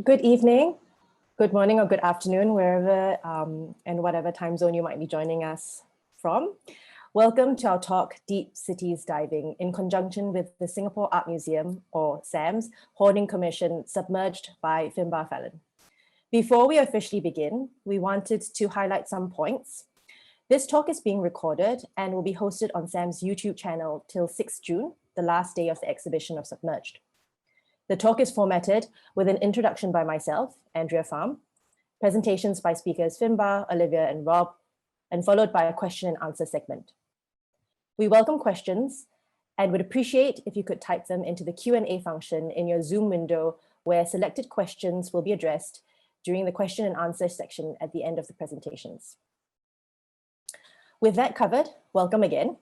Good evening, good morning, or good afternoon, wherever and whatever time zone you might be joining us from. Welcome to our talk, Deep Cities Diving, in conjunction with the Singapore Art Museum, or SAM's, hoarding commission, Submerged by Finbar Fallon. Before we officially begin, we wanted to highlight some points. This talk is being recorded and will be hosted on SAM's YouTube channel till 6 June, the last day of the exhibition of Submerged. The talk is formatted with an introduction by myself, Andrea Pham, presentations by speakers Finbar, Olivia, and Rob, and followed by a question and answer segment. We welcome questions and would appreciate if you could type them into the Q&A function in your Zoom window, where selected questions will be addressed during the question and answer section at the end of the presentations. With that covered, welcome again.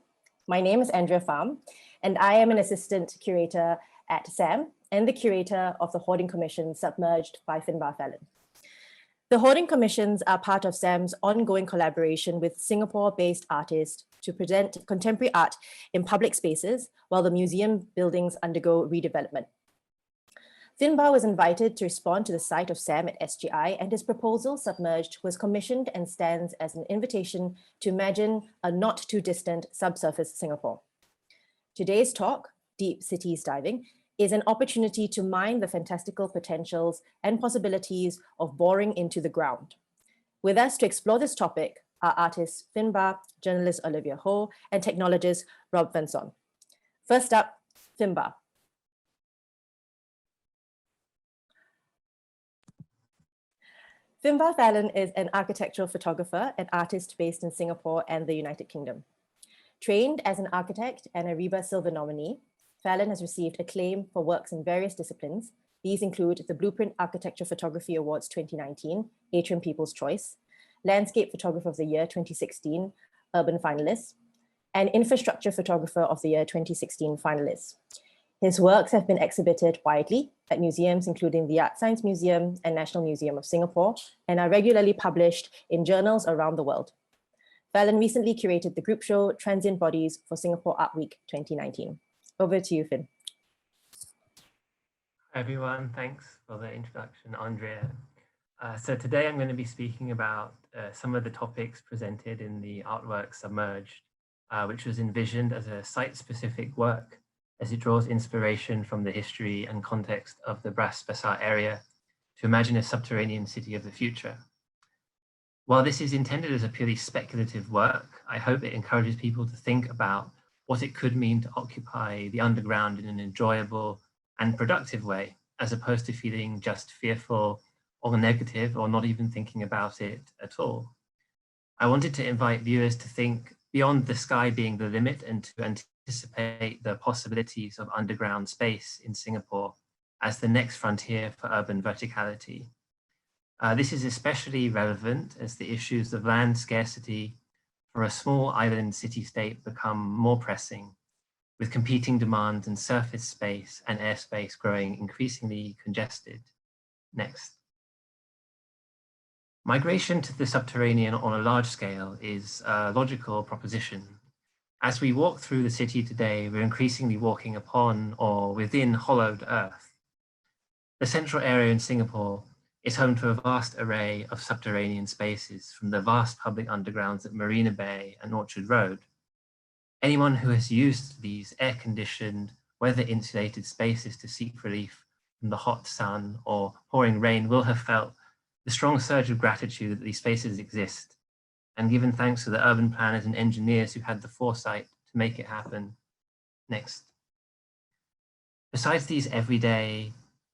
My name is Andrea Pham, and I am an assistant curator at SAM and the curator of the Hoarding Commission, Submerged by Finbar Fallon. The Hoarding Commissions are part of SAM's ongoing collaboration with Singapore-based artists to present contemporary art in public spaces while the museum buildings undergo redevelopment. Finbar was invited to respond to the site of SAM at SGI, and his proposal, Submerged, was commissioned and stands as an invitation to imagine a not too distant subsurface Singapore. Today's talk, Deep Cities Diving, is an opportunity to mine the fantastical potentials and possibilities of boring into the ground. With us to explore this topic are artists Finbar, journalist Olivia Ho, and technologist Rob Venson. First up, Finbar. Finbar Fallon is an architectural photographer and artist based in Singapore and the United Kingdom. Trained as an architect and a RIBA Silver nominee, Fallon has received acclaim for works in various disciplines. These include the Blueprint Architecture Photography Awards 2019, Atrium People's Choice, Landscape Photographer of the Year 2016, Urban finalists, and Infrastructure Photographer of the Year 2016 finalists. His works have been exhibited widely at museums including the Art Science Museum and National Museum of Singapore, and are regularly published in journals around the world. Fallon recently curated the group show Transient Bodies for Singapore Art Week 2019. Over to you, Finn. Hi everyone, thanks for the introduction, Andrea. So today I'm going to be speaking about some of the topics presented in the artwork Submerged, which was envisioned as a site-specific work as it draws inspiration from the history and context of the Bras Basah area to imagine a subterranean city of the future. While this is intended as a purely speculative work, I hope it encourages people to think about what it could mean to occupy the underground in an enjoyable and productive way, as opposed to feeling just fearful or negative or not even thinking about it at all. I wanted to invite viewers to think beyond the sky being the limit and to anticipate the possibilities of underground space in Singapore as the next frontier for urban verticality. This is especially relevant as the issues of land scarcity for a small island city-state become more pressing, with competing demands in surface space and airspace growing increasingly congested. Next. Migration to the subterranean on a large scale is a logical proposition. As we walk through the city today, we're increasingly walking upon or within hollowed earth. The central area in Singapore is home to a vast array of subterranean spaces, from the vast public undergrounds at Marina Bay and Orchard Road. Anyone who has used these air-conditioned, weather-insulated spaces to seek relief from the hot sun or pouring rain will have felt the strong surge of gratitude that these spaces exist, and given thanks to the urban planners and engineers who had the foresight to make it happen. Next. Besides these everyday,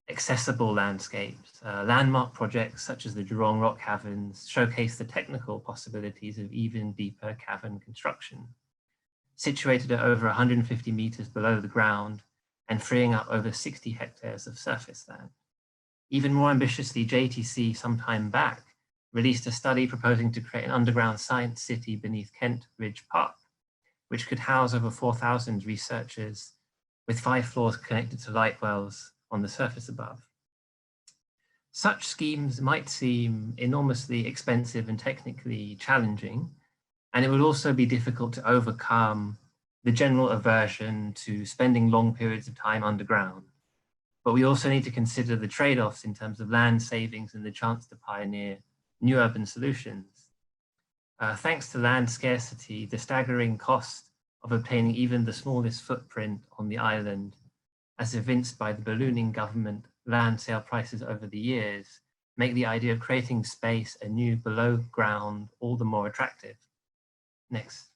accessible landscapes, landmark projects such as the Jurong rock caverns showcase the technical possibilities of even deeper cavern construction. Situated at over 150 meters below the ground and freeing up over 60 hectares of surface land. Even more ambitiously, JTC some time back released a study proposing to create an underground science city beneath Kent Ridge Park, which could house over 4,000 researchers with 5 floors connected to light wells on the surface above. Such schemes might seem enormously expensive and technically challenging, and it would also be difficult to overcome the general aversion to spending long periods of time underground. but we also need to consider the trade-offs in terms of land savings and the chance to pioneer new urban solutions. Thanks to land scarcity, the staggering cost of obtaining even the smallest footprint on the island, as evinced by the ballooning government land sale prices over the years, make the idea of creating space anew below ground all the more attractive. Next.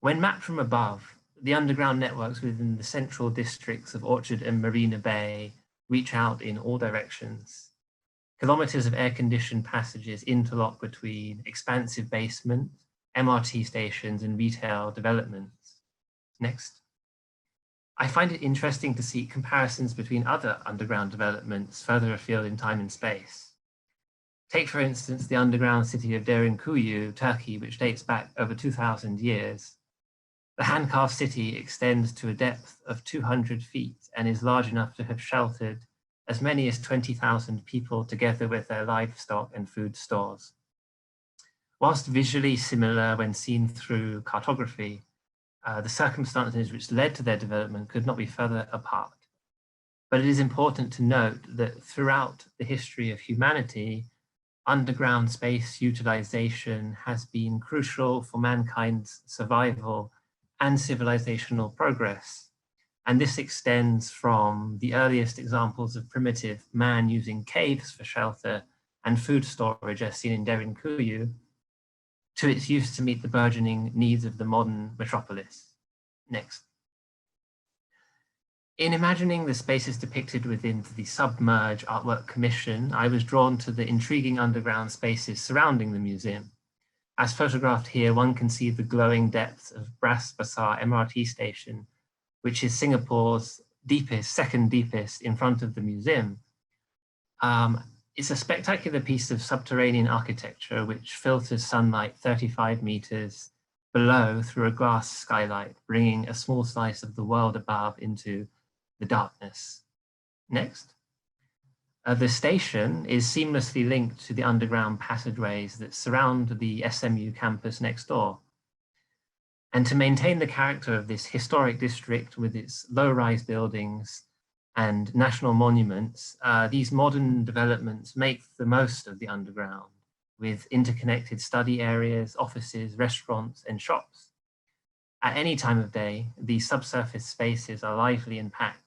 When mapped from above, the underground networks within the central districts of Orchard and Marina Bay reach out in all directions. Kilometers of air-conditioned passages interlock between expansive basements, MRT stations, and retail developments. Next. I find it interesting to see comparisons between other underground developments further afield in time and space. Take, for instance, the underground city of Derinkuyu, Turkey, which dates back over 2,000 years. The hand-carved city extends to a depth of 200 feet and is large enough to have sheltered as many as 20,000 people together with their livestock and food stores. Whilst visually similar when seen through cartography, the circumstances which led to their development could not be further apart. But it is important to note that throughout the history of humanity, underground space utilization has been crucial for mankind's survival and civilizational progress. And this extends from the earliest examples of primitive man using caves for shelter and food storage as seen in Derinkuyu, to its use to meet the burgeoning needs of the modern metropolis. Next. In imagining the spaces depicted within the Submerge Artwork Commission, I was drawn to the intriguing underground spaces surrounding the museum. As photographed here, one can see the glowing depths of Bras Basah MRT station, which is Singapore's deepest, second deepest in front of the museum. It's a spectacular piece of subterranean architecture which filters sunlight 35 meters below through a glass skylight, bringing a small slice of the world above into the darkness. Next. The station is seamlessly linked to the underground passageways that surround the SMU campus next door. And to maintain the character of this historic district with its low-rise buildings and national monuments, these modern developments make the most of the underground with interconnected study areas, offices, restaurants, and shops. At any time of day, these subsurface spaces are lively and packed,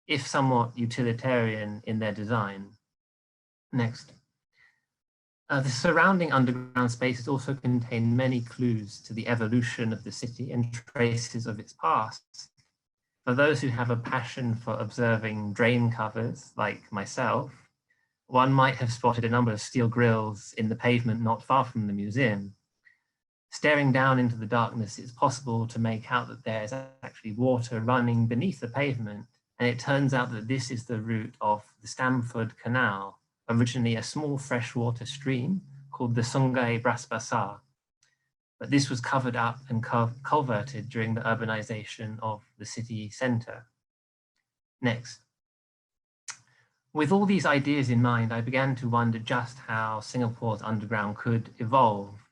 if somewhat utilitarian in their design. Next. The surrounding underground spaces also contain many clues to the evolution of the city and traces of its past. For those who have a passion for observing drain covers, like myself, one might have spotted a number of steel grills in the pavement not far from the museum. Staring down into the darkness, it's possible to make out that there's actually water running beneath the pavement, and it turns out that this is the route of the Stamford Canal, originally a small freshwater stream called the Sungai Bras Basah. But this was covered up and culverted during the urbanization of the city center. Next. With all these ideas in mind, I began to wonder just how Singapore's underground could evolve.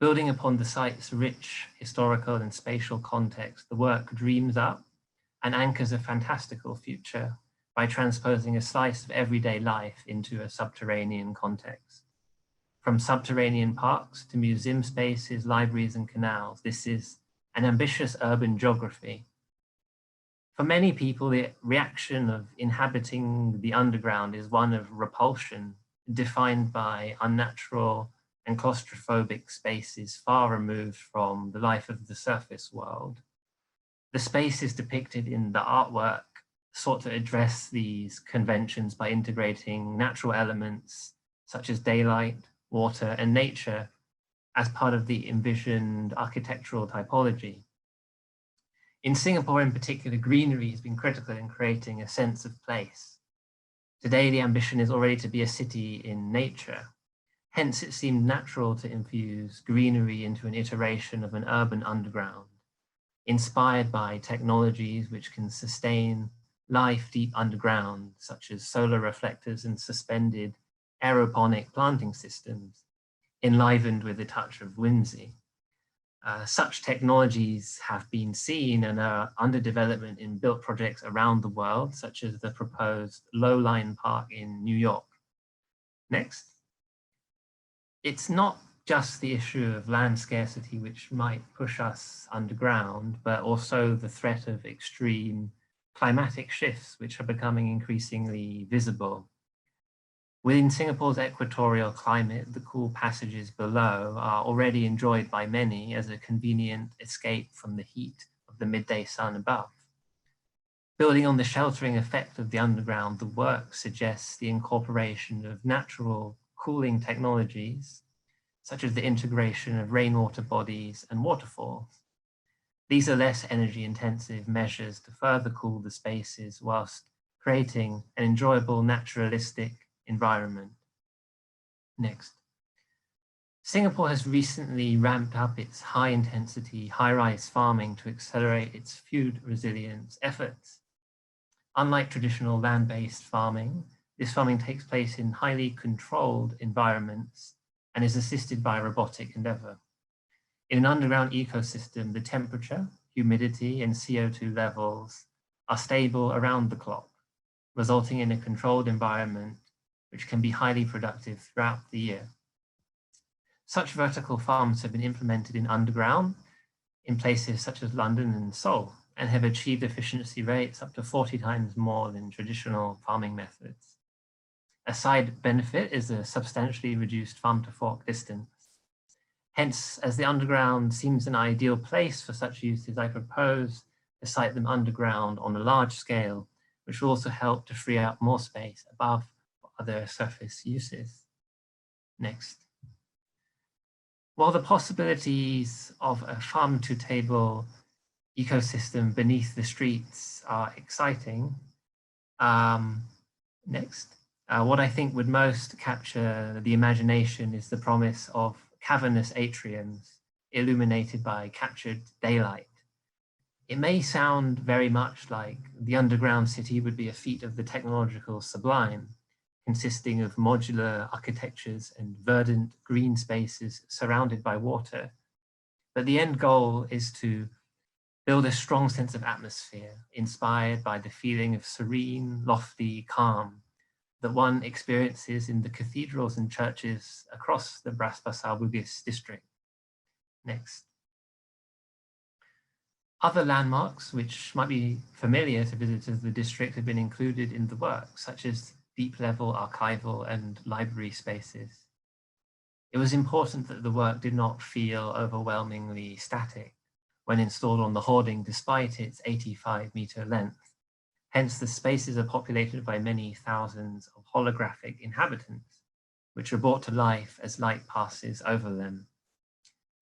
Building upon the site's rich historical and spatial context, the work dreams up and anchors a fantastical future by transposing a slice of everyday life into a subterranean context. From subterranean parks to museum spaces, libraries, and canals, this is an ambitious urban geography. For many people, the reaction of inhabiting the underground is one of repulsion, defined by unnatural and claustrophobic spaces far removed from the life of the surface world. The spaces depicted in the artwork sought to address these conventions by integrating natural elements such as daylight, water, and nature as part of the envisioned architectural typology. In Singapore in particular, greenery has been critical in creating a sense of place. Today, the ambition is already to be a city in nature. Hence, it seemed natural to infuse greenery into an iteration of an urban underground, inspired by technologies which can sustain life deep underground, such as solar reflectors and suspended aeroponic planting systems, enlivened with a touch of whimsy. Such technologies have been seen and are under development in built projects around the world, such as the proposed Low-Line Park in New York. Next. It's not just the issue of land scarcity which might push us underground, but also the threat of extreme climatic shifts which are becoming increasingly visible. Within Singapore's equatorial climate, the cool passages below are already enjoyed by many as a convenient escape from the heat of the midday sun above. Building on the sheltering effect of the underground, the work suggests the incorporation of natural cooling technologies, such as the integration of rainwater bodies and waterfalls. These are less energy intensive measures to further cool the spaces whilst creating an enjoyable naturalistic environment. Next. Singapore has recently ramped up its high intensity, high-rise farming to accelerate its food resilience efforts. Unlike traditional land-based farming, this farming takes place in highly controlled environments and is assisted by robotic endeavor. In an underground ecosystem, the temperature, humidity, and CO2 levels are stable around the clock, resulting in a controlled environment which can be highly productive throughout the year. Such vertical farms have been implemented in underground in places such as London and Seoul, and have achieved efficiency rates up to 40 times more than traditional farming methods. A side benefit is a substantially reduced farm to fork distance. Hence, as the underground seems an ideal place for such uses, I propose to site them underground on a large scale, which will also help to free up more space above for other surface uses. Next. While the possibilities of a farm-to-table ecosystem beneath the streets are exciting, what I think would most capture the imagination is the promise of cavernous atriums illuminated by captured daylight. It may sound very much like the underground city would be a feat of the technological sublime, consisting of modular architectures and verdant green spaces surrounded by water. But the end goal is to build a strong sense of atmosphere inspired by the feeling of serene, lofty calm that one experiences in the cathedrals and churches across the Bras Basah.Bugis district. Next. Other landmarks which might be familiar to visitors of the district have been included in the work, such as deep level archival and library spaces. It was important that the work did not feel overwhelmingly static when installed on the hoarding, despite its 85-meter length. Hence, the spaces are populated by many thousands of holographic inhabitants, which are brought to life as light passes over them.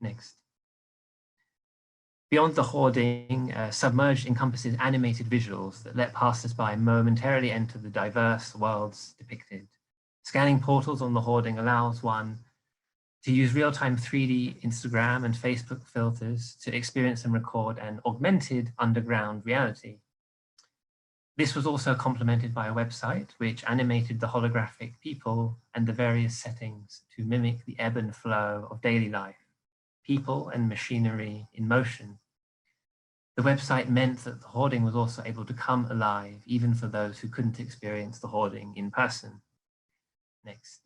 Next. Beyond the hoarding, Submerged encompasses animated visuals that let passers-by momentarily enter the diverse worlds depicted. Scanning portals on the hoarding allows one to use real-time 3D Instagram and Facebook filters to experience and record an augmented underground reality. This was also complemented by a website which animated the holographic people and the various settings to mimic the ebb and flow of daily life, people and machinery in motion. The website meant that the hoarding was also able to come alive, even for those who couldn't experience the hoarding in person. Next.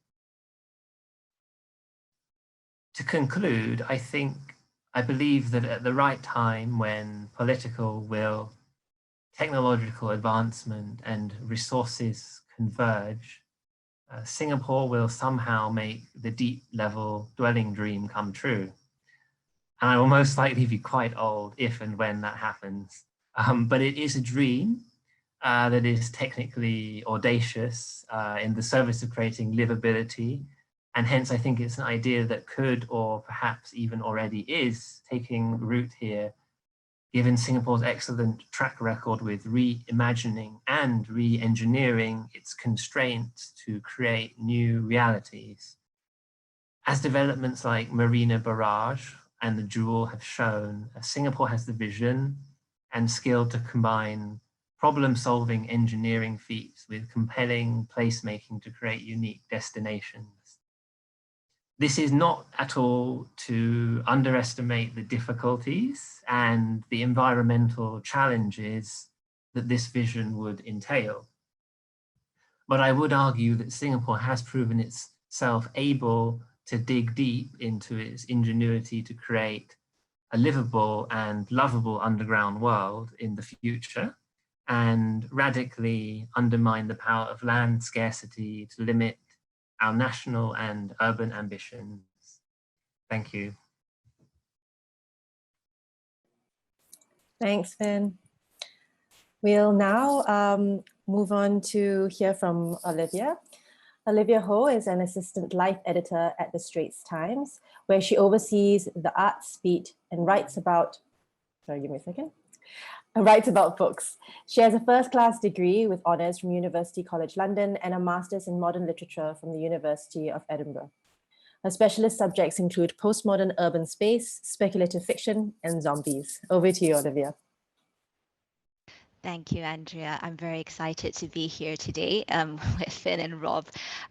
To conclude, I believe that at the right time, when political will, technological advancement and resources converge, Singapore will somehow make the deep level dwelling dream come true. And I will most likely be quite old if and when that happens. But it is a dream that is technically audacious in the service of creating livability. And hence I think it's an idea that could, or perhaps even already is, taking root here, given Singapore's excellent track record with reimagining and re-engineering its constraints to create new realities. As developments like Marina Barrage and the Jewel have shown, Singapore has the vision and skill to combine problem-solving engineering feats with compelling placemaking to create unique destinations. This is not at all to underestimate the difficulties and the environmental challenges that this vision would entail. But I would argue that Singapore has proven itself able to dig deep into its ingenuity to create a livable and lovable underground world in the future, and radically undermine the power of land scarcity to limit our national and urban ambitions. Thank you. Thanks, Finn. We'll now move on to hear from Olivia. Olivia Ho is an assistant life editor at the Straits Times, where she oversees the arts beat and writes about, sorry, give me a second, writes about books. She has a first-class degree with honours from University College London and a master's in modern literature from the University of Edinburgh. Her specialist subjects include postmodern urban space, speculative fiction, and zombies. Over to you, Olivia. Thank you, Andrea. I'm very excited to be here today with Finn and Rob.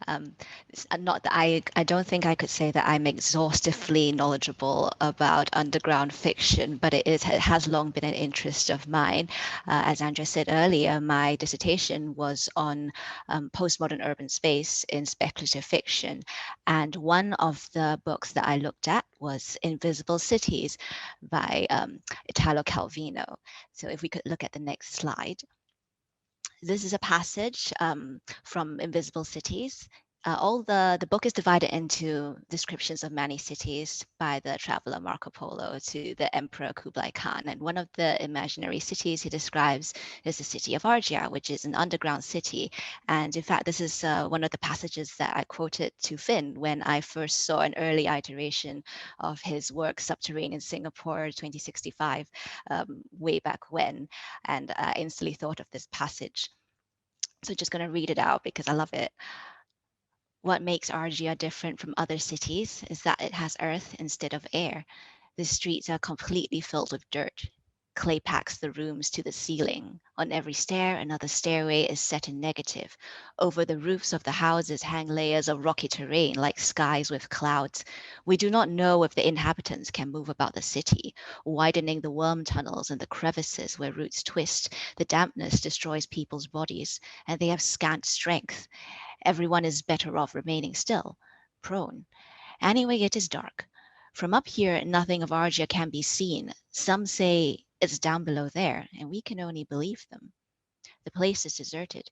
Not that I don't think I could say that I'm exhaustively knowledgeable about underground fiction, but it has long been an interest of mine. As Andrea said earlier, my dissertation was on postmodern urban space in speculative fiction. And one of the books that I looked at was Invisible Cities by 𝗘𝗫𝗛𝗧𝗦𝘥. So if we could look at the next slide. This is a passage from Invisible Cities. The book is divided into descriptions of many cities by the traveler Marco Polo to the Emperor Kublai Khan. And one of the imaginary cities he describes is the city of 𝗲𝗲𝗄𝗏, which is an underground city. And in fact, this is one of the passages that I quoted to Finn when I first saw an early iteration of his work, Subterranean Singapore 2065, way back when. And I instantly thought of this passage. So just going to read it out because I love it. What makes 𝗲𝗲𝗄𝗏 different from other cities is that it has earth instead of air. The streets are completely filled with dirt. Clay packs the rooms to the ceiling. On every stair, another stairway is set in negative. Over the roofs of the houses hang layers of rocky terrain like skies with clouds. We do not know if the inhabitants can move about the city, widening the worm tunnels and the crevices where roots twist. The dampness destroys people's bodies, and they have scant strength. Everyone is better off remaining still, prone. Anyway, it is dark. From up here, nothing of 𝗲𝗲𝗄𝗏 can be seen. Some say it's down below there, and we can only believe them. The place is deserted.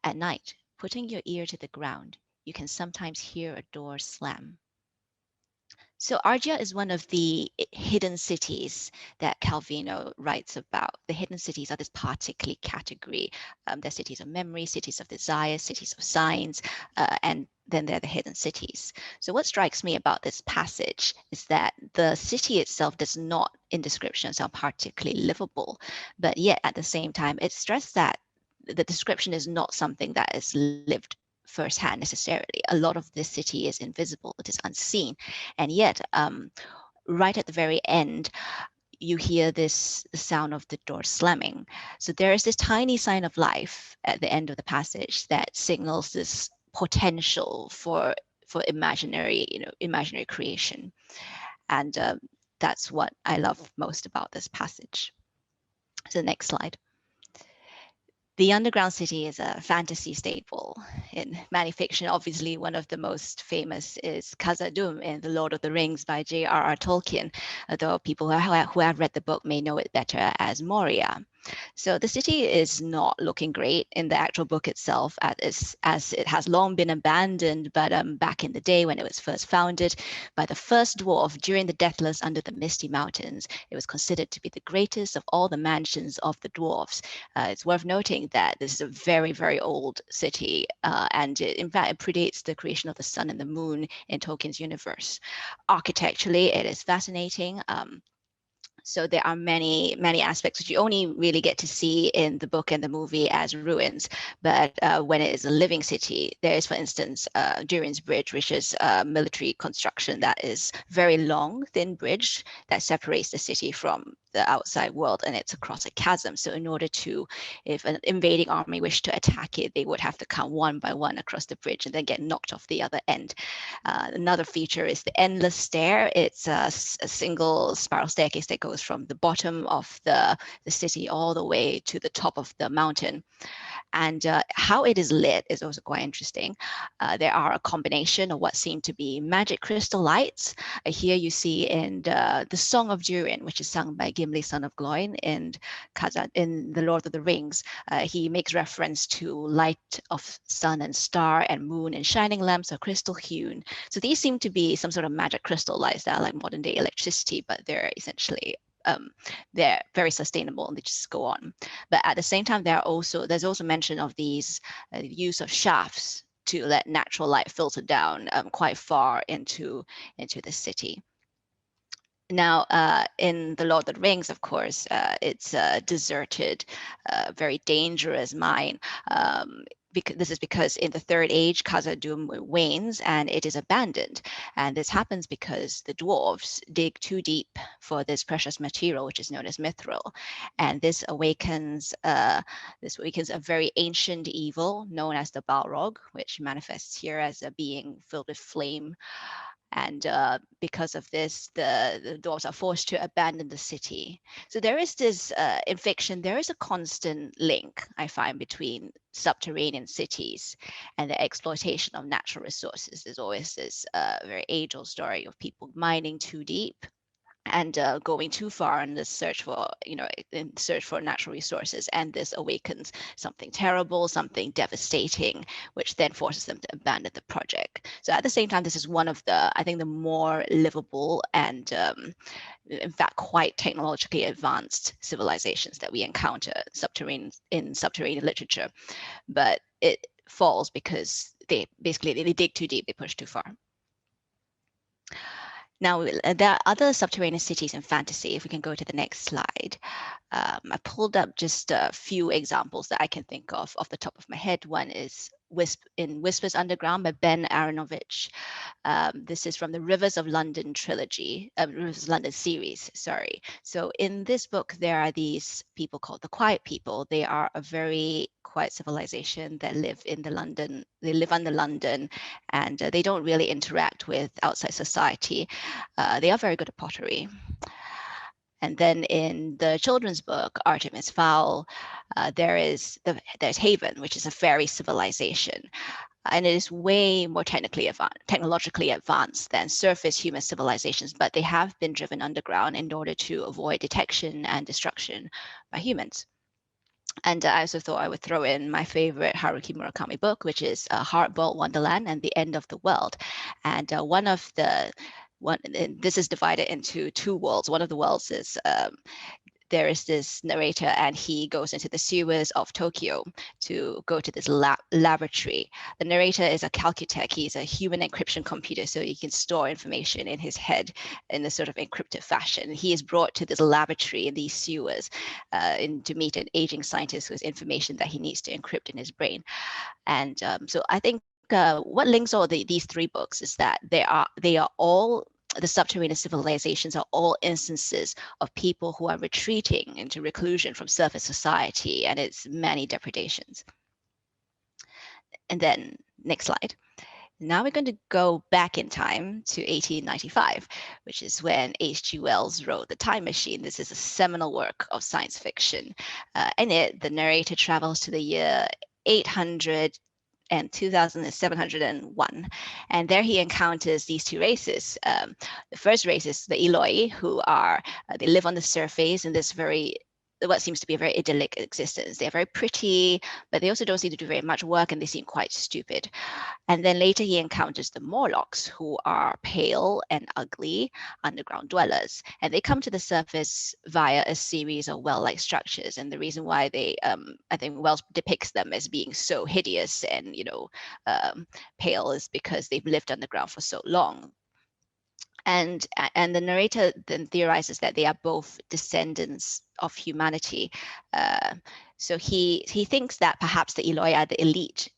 At night, putting your ear to the ground, you can sometimes hear a door slam. So 𝗲𝗲𝗄𝗏 is one of the hidden cities that Calvino writes about. The hidden cities are this particular category. They're cities of memory, cities of desire, cities of signs, and then they're the hidden cities. So what strikes me about this passage is that the city itself does not, in description, sound particularly livable, but yet at the same time, it stressed that the description is not something that is lived firsthand necessarily. A lot of this city is invisible, it is unseen. And yet, right at the very end, you hear the sound of the door slamming. So there is this tiny sign of life at the end of the passage that signals this potential for imaginary creation. And that's what I love most about this passage. So next slide. The underground city is a fantasy staple in many fiction. Obviously, one of the most famous is Khazad-dûm in The Lord of the Rings by J.R.R. Tolkien, although people who have read the book may know it better as Moria. So the city is not looking great in the actual book itself, as it has long been abandoned, but back in the day when it was first founded by the first dwarf during the Deathless under the Misty Mountains, it was considered to be the greatest of all the mansions of the dwarfs. It's worth noting that this is a very, very old city, and in fact, it predates the creation of the sun and the moon in Tolkien's universe. Architecturally, it is fascinating. So there are many, many aspects which you only really get to see in the book and the movie as ruins. But when it is a living city, there is, for instance, Durin's Bridge, which is a military construction that is very long, thin bridge that separates the city from the outside world, and it's across a chasm. So in order to, if an invading army wished to attack it, they would have to come one by one across the bridge and then get knocked off the other end. Another feature is the endless stair. It's a single spiral staircase that goes from the bottom of the city all the way to the top of the mountain. And how it is lit is also quite interesting. There are a combination of what seem to be magic crystal lights. Here you see in the Song of Durin, which is sung by Gimli, son of Gloin, in The Lord of the Rings. He makes reference to light of sun and star and moon and shining lamps of crystal hewn. So these seem to be some sort of magic crystal lights that are like modern day electricity, but they're essentially they're very sustainable and they just go on. But at the same time, there's also mention of these use of shafts to let natural light filter down quite far into the city. Now, in The Lord of the Rings, of course, it's a deserted, very dangerous mine. This is because in the Third Age, Khazad-dûm wanes and it is abandoned. And this happens because the dwarves dig too deep for this precious material, which is known as mithril. And this awakens a very ancient evil known as the Balrog, which manifests here as a being filled with flame. And because of this, the dwarves are forced to abandon the city. So there is this, in fiction, there is a constant link, I find, between subterranean cities and the exploitation of natural resources. There's always this very age-old story of people mining too deep and going too far in the search for, natural resources. And this awakens something terrible, something devastating, which then forces them to abandon the project. So at the same time, this is one of the, I think, the more livable and in fact, quite technologically advanced civilizations that we encounter in subterranean literature. But it falls because they dig too deep, they push too far. Now, there are other subterranean cities in fantasy. If we can go to the next slide. I pulled up just a few examples that I can think of off the top of my head. One is in Whispers Underground by Ben Aronovich. This is from the Rivers of London trilogy, Rivers of London series, sorry. So in this book, there are these people called the Quiet People. They are a very quiet civilization that live under London, and they don't really interact with outside society. They are very good at pottery. And then in the children's book, Artemis Fowl, there's Haven, which is a fairy civilization. And it is way more technologically advanced than surface human civilizations, but they have been driven underground in order to avoid detection and destruction by humans. And I also thought I would throw in my favorite Haruki Murakami book, which is Hard-Boiled Wonderland and the End of the World. And this is divided into two worlds. One of the worlds is there is this narrator, and he goes into the sewers of Tokyo to go to this laboratory. The narrator is a Calcutech. He's a human encryption computer, so he can store information in his head in a sort of encrypted fashion. He is brought to this laboratory in these sewers to meet an aging scientist with information that he needs to encrypt in his brain. And so I think what links all these three books is that they are all, the subterranean civilizations are all instances of people who are retreating into reclusion from surface society and its many depredations. And then next slide. Now we're going to go back in time to 1895, which is when H.G. Wells wrote The Time Machine. This is a seminal work of science fiction. In it, the narrator travels to the year 800 and 2701. And there he encounters these two races. The first race is the Eloi, who are, they live on the surface in this what seems to be a very idyllic existence. They're very pretty, but they also don't seem to do very much work, and they seem quite stupid. And then later he encounters the Morlocks, who are pale and ugly underground dwellers. And they come to the surface via a series of well-like structures. And the reason why they, I think Wells depicts them as being so hideous and, pale is because they've lived underground for so long. And the narrator then theorizes that they are both descendants of humanity. So he thinks that perhaps the Eloi are the elite.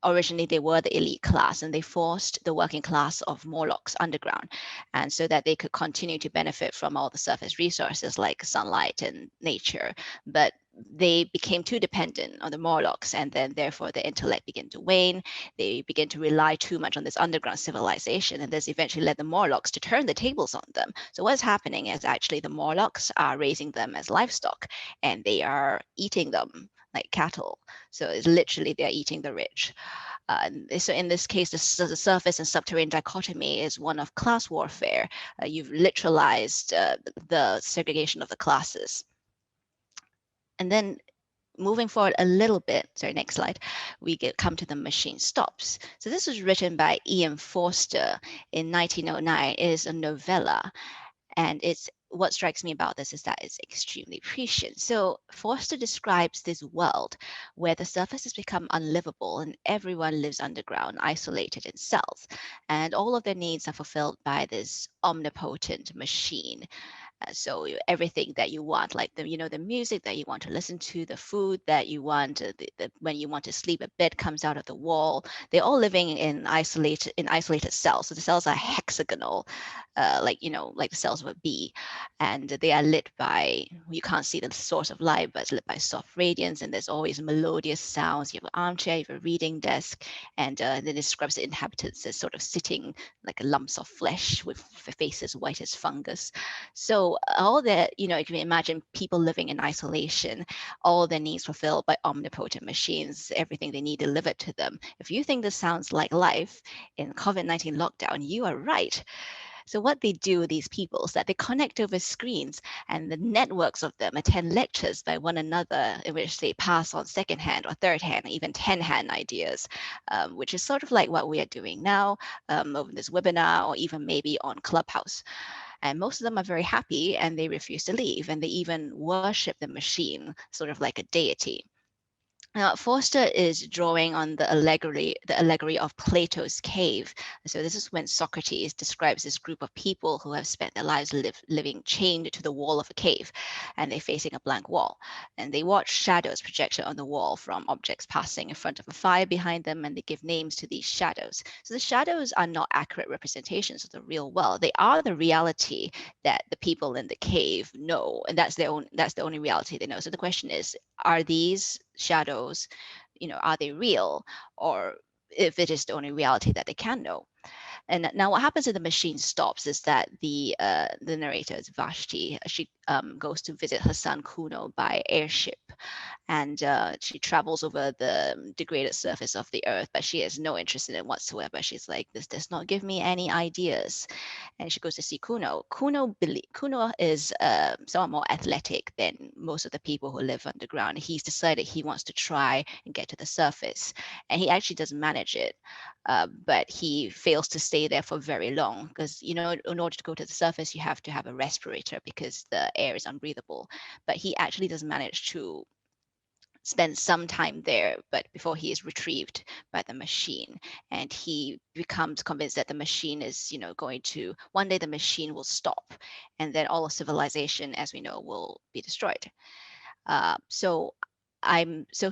Originally, they were the elite class, and they forced the working class of Morlocks underground, and so that they could continue to benefit from all the surface resources like sunlight and nature. But they became too dependent on the Morlocks, and then therefore their intellect began to wane. They began to rely too much on this underground civilization, and this eventually led the Morlocks to turn the tables on them. So what's happening is actually the Morlocks are raising them as livestock, and they are eating them like cattle. So it's literally they're eating the rich. So in this case, the surface and subterranean dichotomy is one of class warfare. You've literalized the segregation of the classes. And then moving forward a little bit, sorry, next slide, we come to the machine stops. So this was written by Ian Forster in 1909. It is a novella, and it's what strikes me about this is that it's extremely prescient. So Forster describes this world where the surface has become unlivable and everyone lives underground, isolated in cells, and all of their needs are fulfilled by this omnipotent machine. So everything that you want, like the music that you want to listen to, the food that you want, when you want to sleep, a bed comes out of the wall. They're all living in isolated cells. So the cells are hexagonal, like the cells of a bee, and they are lit by, you can't see the source of light, but it's lit by soft radiance, and there's always melodious sounds. You have an armchair, you have a reading desk, and then it describes the inhabitants as sort of sitting like lumps of flesh with faces white as fungus. So all that, you can imagine people living in isolation, all their needs fulfilled by omnipotent machines, everything they need delivered to them. If you think this sounds like life in COVID-19 lockdown, you are right. So what they do, these people, is that they connect over screens, and the networks of them attend lectures by one another in which they pass on second-hand or third-hand, even 10-hand ideas, which is sort of like what we are doing now over this webinar, or even maybe on Clubhouse. And most of them are very happy, and they refuse to leave, and they even worship the machine, sort of like a deity. Now, Forster is drawing on the allegory of Plato's cave. So this is when Socrates describes this group of people who have spent their lives living chained to the wall of a cave, and they're facing a blank wall. And they watch shadows projected on the wall from objects passing in front of a fire behind them, and they give names to these shadows. So the shadows are not accurate representations of the real world. They are the reality that the people in the cave know, and that's the only reality they know. So the question is, are these shadows, are they real, or if it is the only reality that they can know? And now what happens if the machine stops is that the narrator is Vashti. She goes to visit her son Kuno by airship, and she travels over the degraded surface of the earth, but she has no interest in it whatsoever. She's like, this does not give me any ideas. And she goes to see Kuno. Kuno is somewhat more athletic than most of the people who live underground. He's decided he wants to try and get to the surface, and he actually does manage it. But he fails to stay there for very long because, in order to go to the surface, you have to have a respirator because the air is unbreathable. But he actually does manage to spend some time there, but before he is retrieved by the machine, and he becomes convinced that the machine is, going to, one day the machine will stop, and then all of civilization, as we know, will be destroyed. So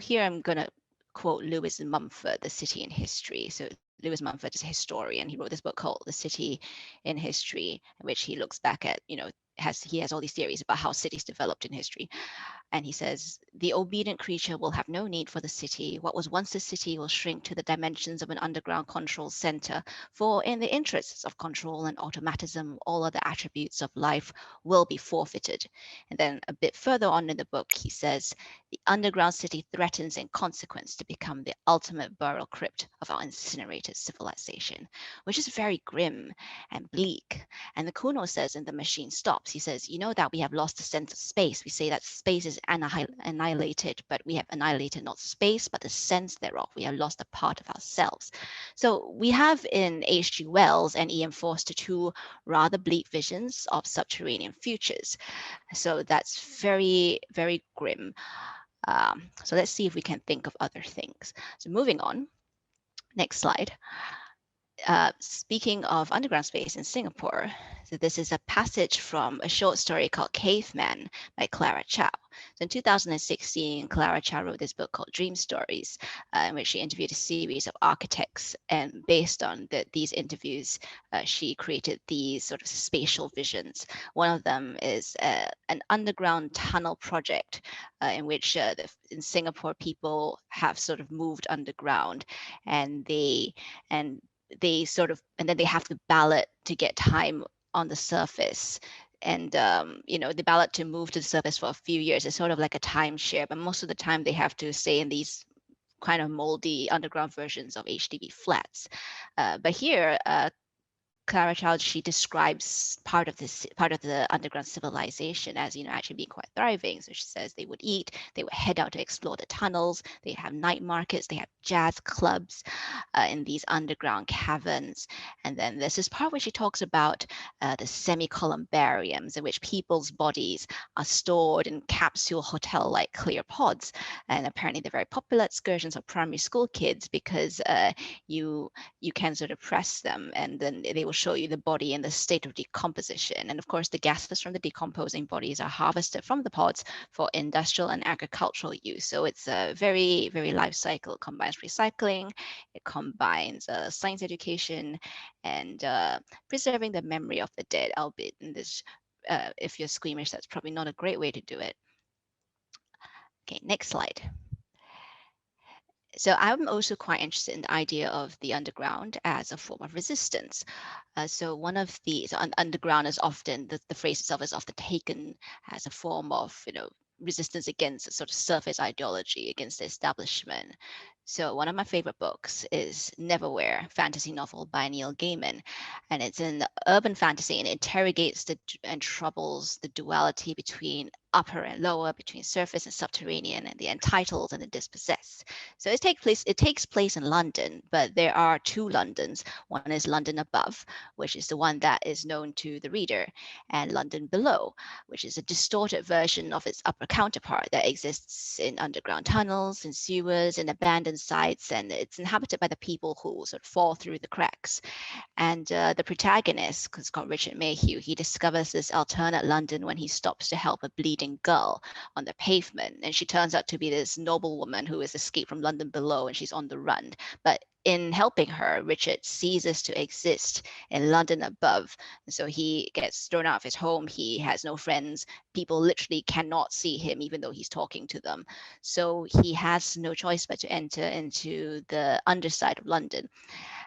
here I'm going to quote Lewis Mumford, The City in History. So Lewis Mumford is a historian. He wrote this book called The City in History, in which he looks back at, he has all these theories about how cities developed in history. And he says, the obedient creature will have no need for the city. What was once the city will shrink to the dimensions of an underground control center. For in the interests of control and automatism, all other attributes of life will be forfeited. And then a bit further on in the book, he says, the underground city threatens in consequence to become the ultimate burial crypt of our incinerated civilization, which is very grim and bleak. And the Kuno says in The Machine Stops, he says, that we have lost the sense of space. We say that space is annihilated, but we have annihilated not space, but the sense thereof. We have lost a part of ourselves. So we have in H.G. Wells and Ian Forster two rather bleak visions of subterranean futures. So that's very, very grim. So let's see if we can think of other things. So moving on, next slide. speaking of underground space in Singapore, so this is a passage from a short story called Caveman by Clara Chow. So in 2016, Clara Chow wrote this book called Dream Stories, in which she interviewed a series of architects. And based on these interviews, she created these sort of spatial visions. One of them is an underground tunnel project in which in Singapore, people have sort of moved underground, and then they have to ballot to get time on the surface. And the ballot to move to the surface for a few years is sort of like a timeshare, but most of the time they have to stay in these kind of moldy underground versions of HDB flats. But here, Clara Chow, she describes part of the underground civilization as, actually being quite thriving. So she says they would eat, they would head out to explore the tunnels, they have night markets, they have jazz clubs in these underground caverns. And then there's this part where she talks about the semi-columbariums, in which people's bodies are stored in capsule hotel-like clear pods. And apparently they're very popular excursions of primary school kids, because you can sort of press them, and then they will show you the body in the state of decomposition. And of course, the gases from the decomposing bodies are harvested from the pods for industrial and agricultural use. So it's a very, very life cycle. It combines recycling, it combines science education, and preserving the memory of the dead, albeit in this, if you're squeamish, that's probably not a great way to do it. Okay, next slide. So I'm also quite interested in the idea of the underground as a form of resistance. So one of these, underground is often, the phrase itself is often taken as a form of, resistance against a sort of surface ideology, against the establishment. So one of my favorite books is Neverwhere, fantasy novel by Neil Gaiman. And it's an urban fantasy, and it interrogates and troubles the duality between upper and lower, between surface and subterranean, and the entitled and the dispossessed. So it takes place in London, but there are two Londons. One is London above, which is the one that is known to the reader, and London below, which is a distorted version of its upper counterpart that exists in underground tunnels, in sewers, in abandoned sites, and it's inhabited by the people who sort of fall through the cracks. And the protagonist, who's called Richard Mayhew, he discovers this alternate London when he stops to help a bleeding girl on the pavement. And she turns out to be this noblewoman who has escaped from London below, and she's on the run. But in helping her, Richard ceases to exist in London above. And so he gets thrown out of his home. He has no friends. People literally cannot see him, even though he's talking to them. So he has no choice but to enter into the underside of London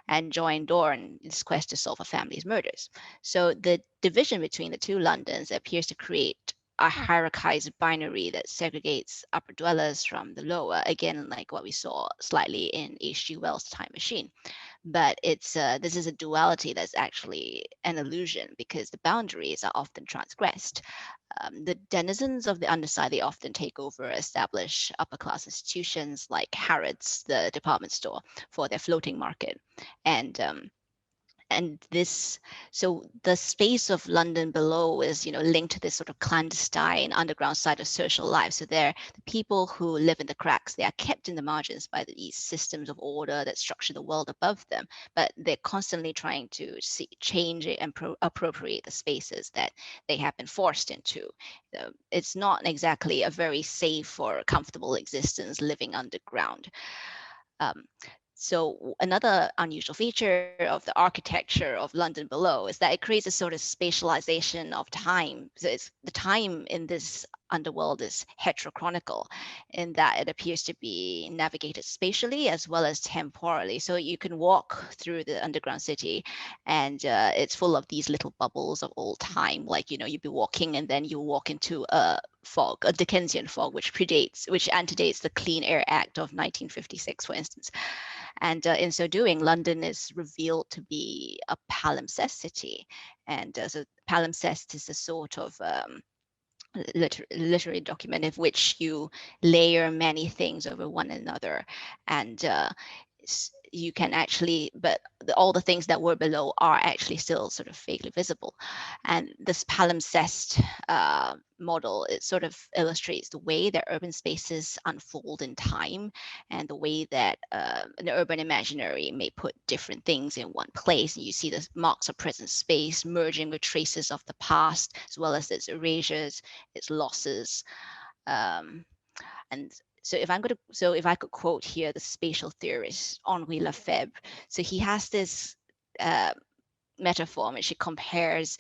and join Dorn in his quest to solve a family's murders. So the division between the two Londons appears to create a hierarchized binary that segregates upper dwellers from the lower, again, like what we saw slightly in H.G. Wells' Time Machine. But this is a duality that's actually an illusion, because the boundaries are often transgressed. The denizens of the underside, they often take over established upper class institutions like Harrods, the department store, for their floating market. And so the space of London below is, linked to this sort of clandestine underground side of social life. So the people who live in the cracks, they are kept in the margins by these systems of order that structure the world above them, but they're constantly trying to change it and appropriate the spaces that they have been forced into. It's not exactly a very safe or comfortable existence living underground. So another unusual feature of the architecture of London below is that it creates a sort of spatialization of time. So the time in this underworld is heterochronical, in that it appears to be navigated spatially as well as temporally. So you can walk through the underground city, and it's full of these little bubbles of old time. Like, you'd be walking, and then you walk into a fog, a Dickensian fog, which antedates the Clean Air Act of 1956, for instance. And in so doing, London is revealed to be a palimpsest. And so palimpsest is a sort of literary document in which you layer many things over one another. And you can actually, but all the things that were below are actually still sort of vaguely visible. And this palimpsest model, it sort of illustrates the way that urban spaces unfold in time, and the way that an urban imaginary may put different things in one place. And you see the marks of present space merging with traces of the past, as well as its erasures, its losses. And so if I could quote here the spatial theorist Henri Lefebvre, so he has this metaphor in which he compares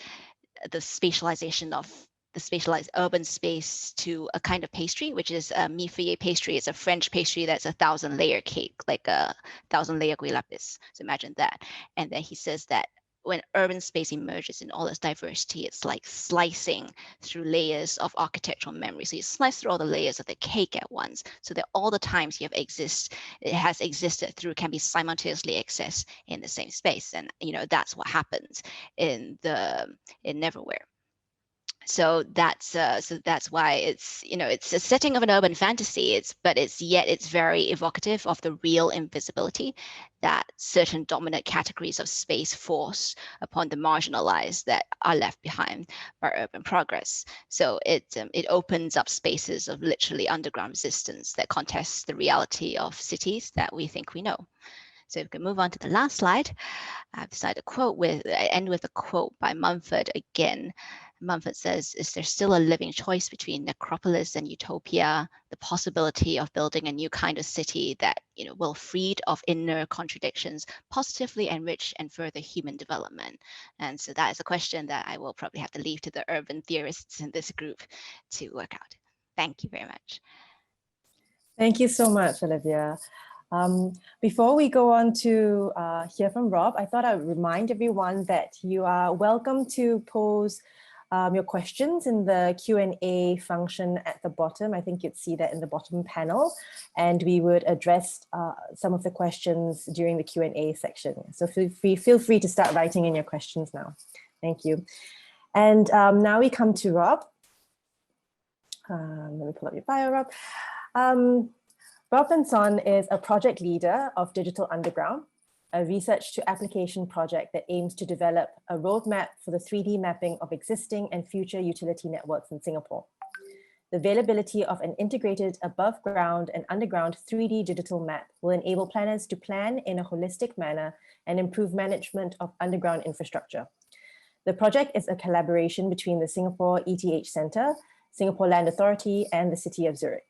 the spatialization of the spatialized urban space to a kind of pastry, which is a millefeuille pastry. It's a French pastry that's a 1,000-layer cake, like a 1,000-layer 𝗲𝗓𝗓𝗧. So imagine that. And then he says that when urban space emerges in all its diversity, it's like slicing through layers of architectural memory. So you slice through all the layers of the cake at once, so that all the times it has existed through can be simultaneously accessed in the same space. And that's what happens in Neverwhere. So that's why it's it's a setting of an urban fantasy. But it's very evocative of the real invisibility that certain dominant categories of space force upon the marginalized that are left behind by urban progress. So it opens up spaces of literally underground resistance that contest the reality of cities that we think we know. So if we can move on to the last slide, I've decided to end with a quote by Mumford again. Mumford says, "Is there still a living choice between necropolis and utopia? The possibility of building a new kind of city that will, freed of inner contradictions, positively enrich and further human development?" And so that is a question that I will probably have to leave to the urban theorists in this group to work out. Thank you very much. Thank you so much, Olivia. Before we go on to hear from Rob, I thought I would remind everyone that you are welcome to pose your questions in the Q&A function at the bottom. I think you'd see that in the bottom panel, and we would address some of the questions during the Q&A section. So feel free to start writing in your questions now. Thank you. And now we come to Rob. Let me pull up your bio, Rob. Rob and Son is a project leader of Digital Underground, a research to application project that aims to develop a roadmap for the 3D mapping of existing and future utility networks in Singapore. The availability of an integrated above ground and underground 3D digital map will enable planners to plan in a holistic manner and improve management of underground infrastructure. The project is a collaboration between the Singapore ETH Centre, Singapore Land Authority, and the City of Zurich.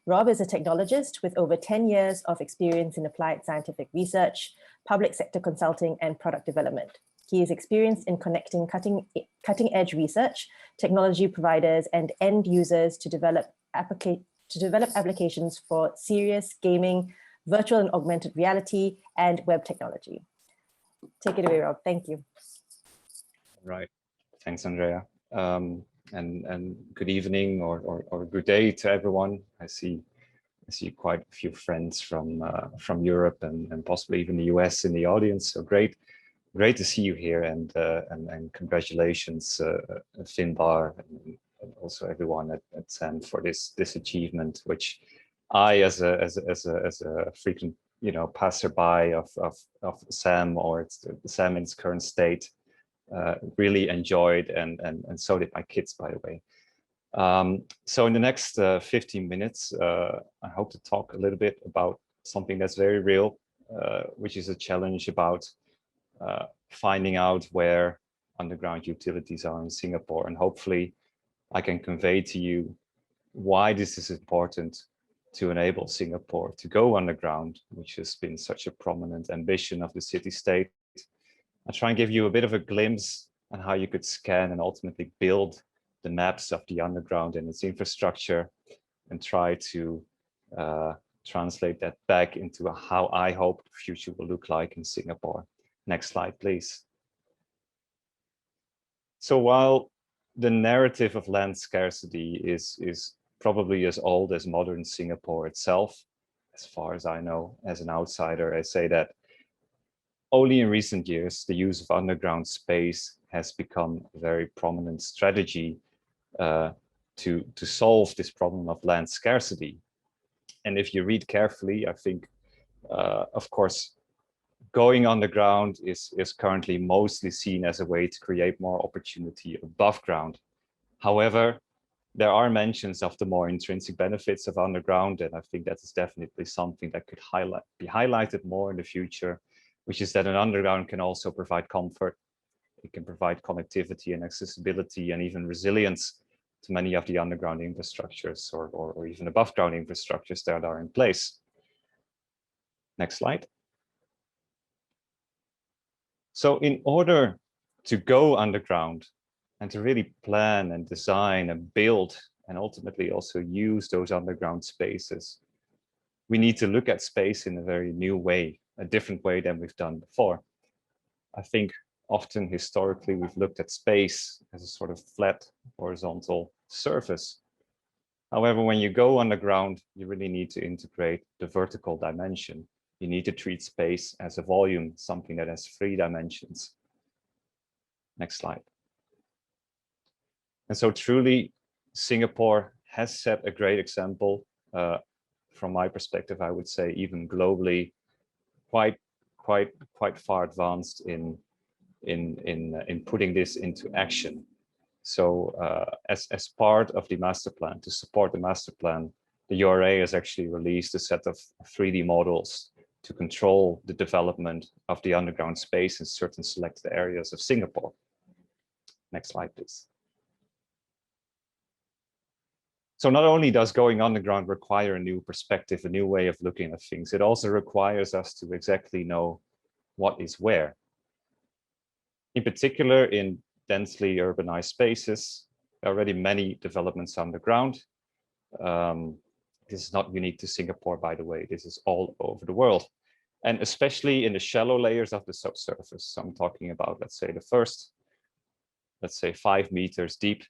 Rob is a technologist with over 10 years of experience in applied scientific research, public sector consulting, and product development. He is experienced in connecting cutting-edge research, technology providers, and end users to develop applications for serious gaming, virtual and augmented reality, and web technology. Take it away, Rob. Thank you. Right. Thanks, Andrea. And good evening or good day to everyone. I see quite a few friends from Europe and possibly even the US in the audience. So great to see you here, and congratulations, Finbar, and also everyone at SAM for this achievement, which I, as a frequent passerby of SAM, or SAM in its current state, really enjoyed, and so did my kids, by the way. So in the next 15 minutes, I hope to talk a little bit about something that's very real, which is a challenge about finding out where underground utilities are in Singapore. And hopefully I can convey to you why this is important to enable Singapore to go underground, which has been such a prominent ambition of the city-state. I'll try and give you a bit of a glimpse on how you could scan and ultimately build the maps of the underground and its infrastructure, and try to translate that back into how I hope the future will look like in Singapore. Next slide, please. So while the narrative of land scarcity is probably as old as modern Singapore itself, as far as I know, as an outsider, I say that only in recent years, the use of underground space has become a very prominent strategy to solve this problem of land scarcity. And if you read carefully, I think, of course, going underground is currently mostly seen as a way to create more opportunity above ground. However, there are mentions of the more intrinsic benefits of underground, and I think that is definitely something that could be highlighted more in the future, which is that an underground can also provide comfort. It can provide connectivity and accessibility and even resilience to many of the underground infrastructures or even above ground infrastructures that are in place. Next slide. So in order to go underground and to really plan and design and build and ultimately also use those underground spaces, we need to look at space in a very new way, a different way than we've done before. I think often historically we've looked at space as a sort of flat horizontal surface. However, when you go underground, you really need to integrate the vertical dimension. You need to treat space as a volume, something that has 3 dimensions. Next slide. And so truly, Singapore has set a great example. From my perspective, I would say even globally, quite far advanced in putting this into action. So as part of the master plan, to support the master plan, the URA has actually released a set of 3D models to control the development of the underground space in certain selected areas of Singapore. Next slide, please. So not only does going underground require a new perspective, a new way of looking at things, it also requires us to exactly know what is where. In particular, in densely urbanized spaces, there are already many developments underground. This is not unique to Singapore, by the way. This is all over the world. And especially in the shallow layers of the subsurface. So I'm talking about, let's say, the first, 5 meters deep.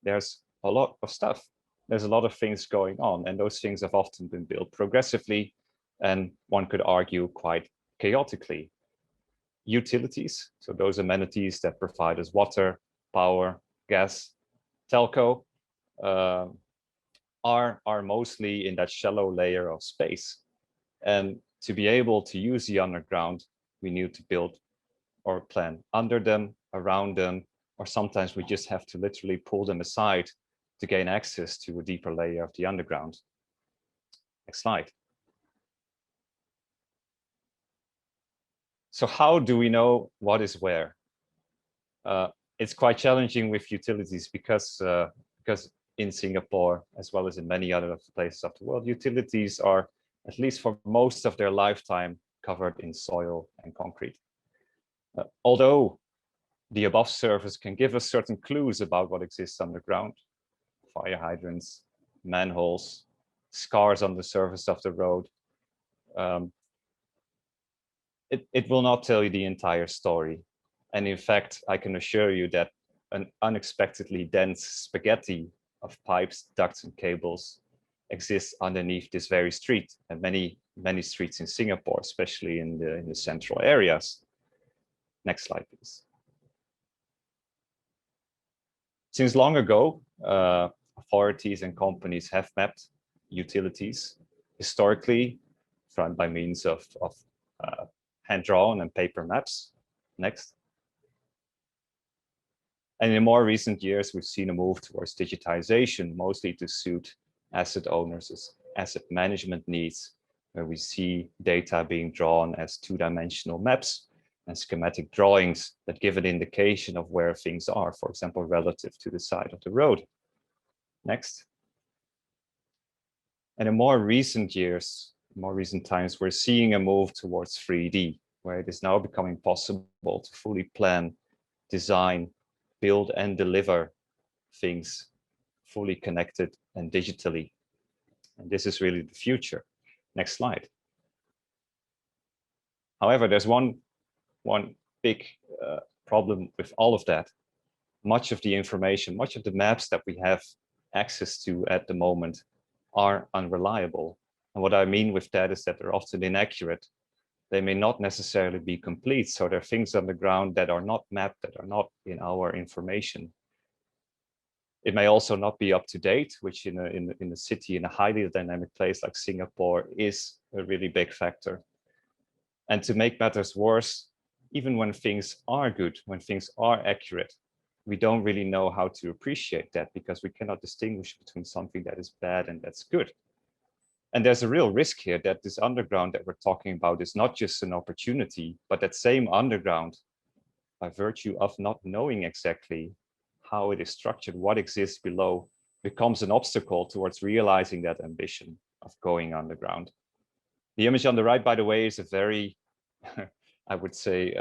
There's a lot of stuff. There's a lot of things going on, and those things have often been built progressively, and one could argue quite chaotically. Utilities, so those amenities that provide us water, power, gas, telco, are mostly in that shallow layer of space. And to be able to use the underground, we need to build or plan under them, around them, or sometimes we just have to literally pull them aside to gain access to a deeper layer of the underground. Next slide. So how do we know what is where? It's quite challenging with utilities because in Singapore, as well as in many other places of the world, utilities are, at least for most of their lifetime, covered in soil and concrete. Although the above surface can give us certain clues about what exists underground, fire hydrants, manholes, scars on the surface of the road, it will not tell you the entire story. And in fact, I can assure you that an unexpectedly dense spaghetti of pipes, ducts, and cables exists underneath this very street, and many streets in Singapore, especially in the central areas. Next slide, please. Since long ago, authorities and companies have mapped utilities historically by means of hand-drawn and paper maps. Next. And in more recent years, we've seen a move towards digitization, mostly to suit asset owners' asset management needs, where we see data being drawn as 2-dimensional maps and schematic drawings that give an indication of where things are, for example, relative to the side of the road. Next. And in more recent years, more recent times, we're seeing a move towards 3D, where it is now becoming possible to fully plan, design, build, and deliver things fully connected and digitally. And this is really the future. Next slide. However, there's one big problem with all of that. Much of the information, much of the maps that we have access to at the moment are unreliable. And what I mean with that is that they're often inaccurate. They may not necessarily be complete. So there are things on the ground that are not mapped, that are not in our information. It may also not be up to date, which in a city, in a highly dynamic place like Singapore, is a really big factor. And to make matters worse, even when things are good, when things are accurate, we don't really know how to appreciate that because we cannot distinguish between something that is bad and that's good. And there's a real risk here that this underground that we're talking about is not just an opportunity, but that same underground, by virtue of not knowing exactly how it is structured, what exists below, becomes an obstacle towards realizing that ambition of going underground. The image on the right, by the way, is a very, I would say,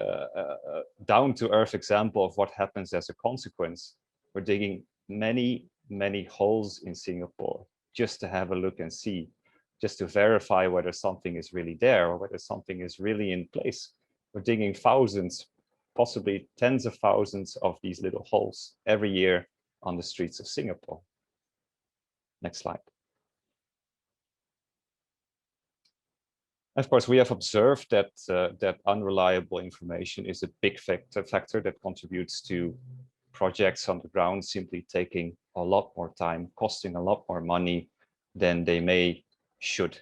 down-to-earth example of what happens as a consequence. We're digging many, many holes in Singapore just to have a look and see, just to verify whether something is really there or whether something is really in place. We're digging thousands, possibly tens of thousands of these little holes every year on the streets of Singapore. Next slide. Of course, we have observed that that unreliable information is a big factor that contributes to projects on the ground simply taking a lot more time, costing a lot more money than they should.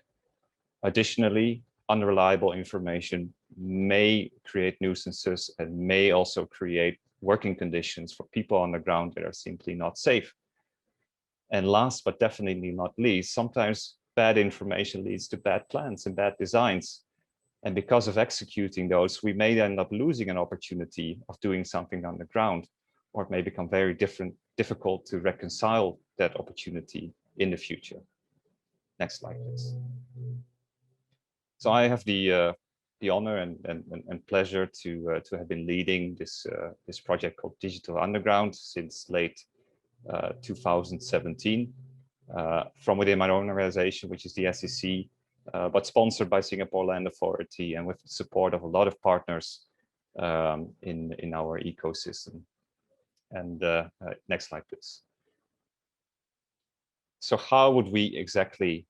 Additionally, unreliable information may create nuisances and may also create working conditions for people on the ground that are simply not safe. And last but definitely not least, sometimes bad information leads to bad plans and bad designs. And because of executing those, we may end up losing an opportunity of doing something on the ground, or it may become very difficult to reconcile that opportunity in the future. Next slide, please. So I have the honor and pleasure to have been leading this project called Digital Underground since late 2017 from within my own organization, which is the SEC, but sponsored by Singapore Land Authority and with the support of a lot of partners in our ecosystem. And next slide, please. So how would we exactly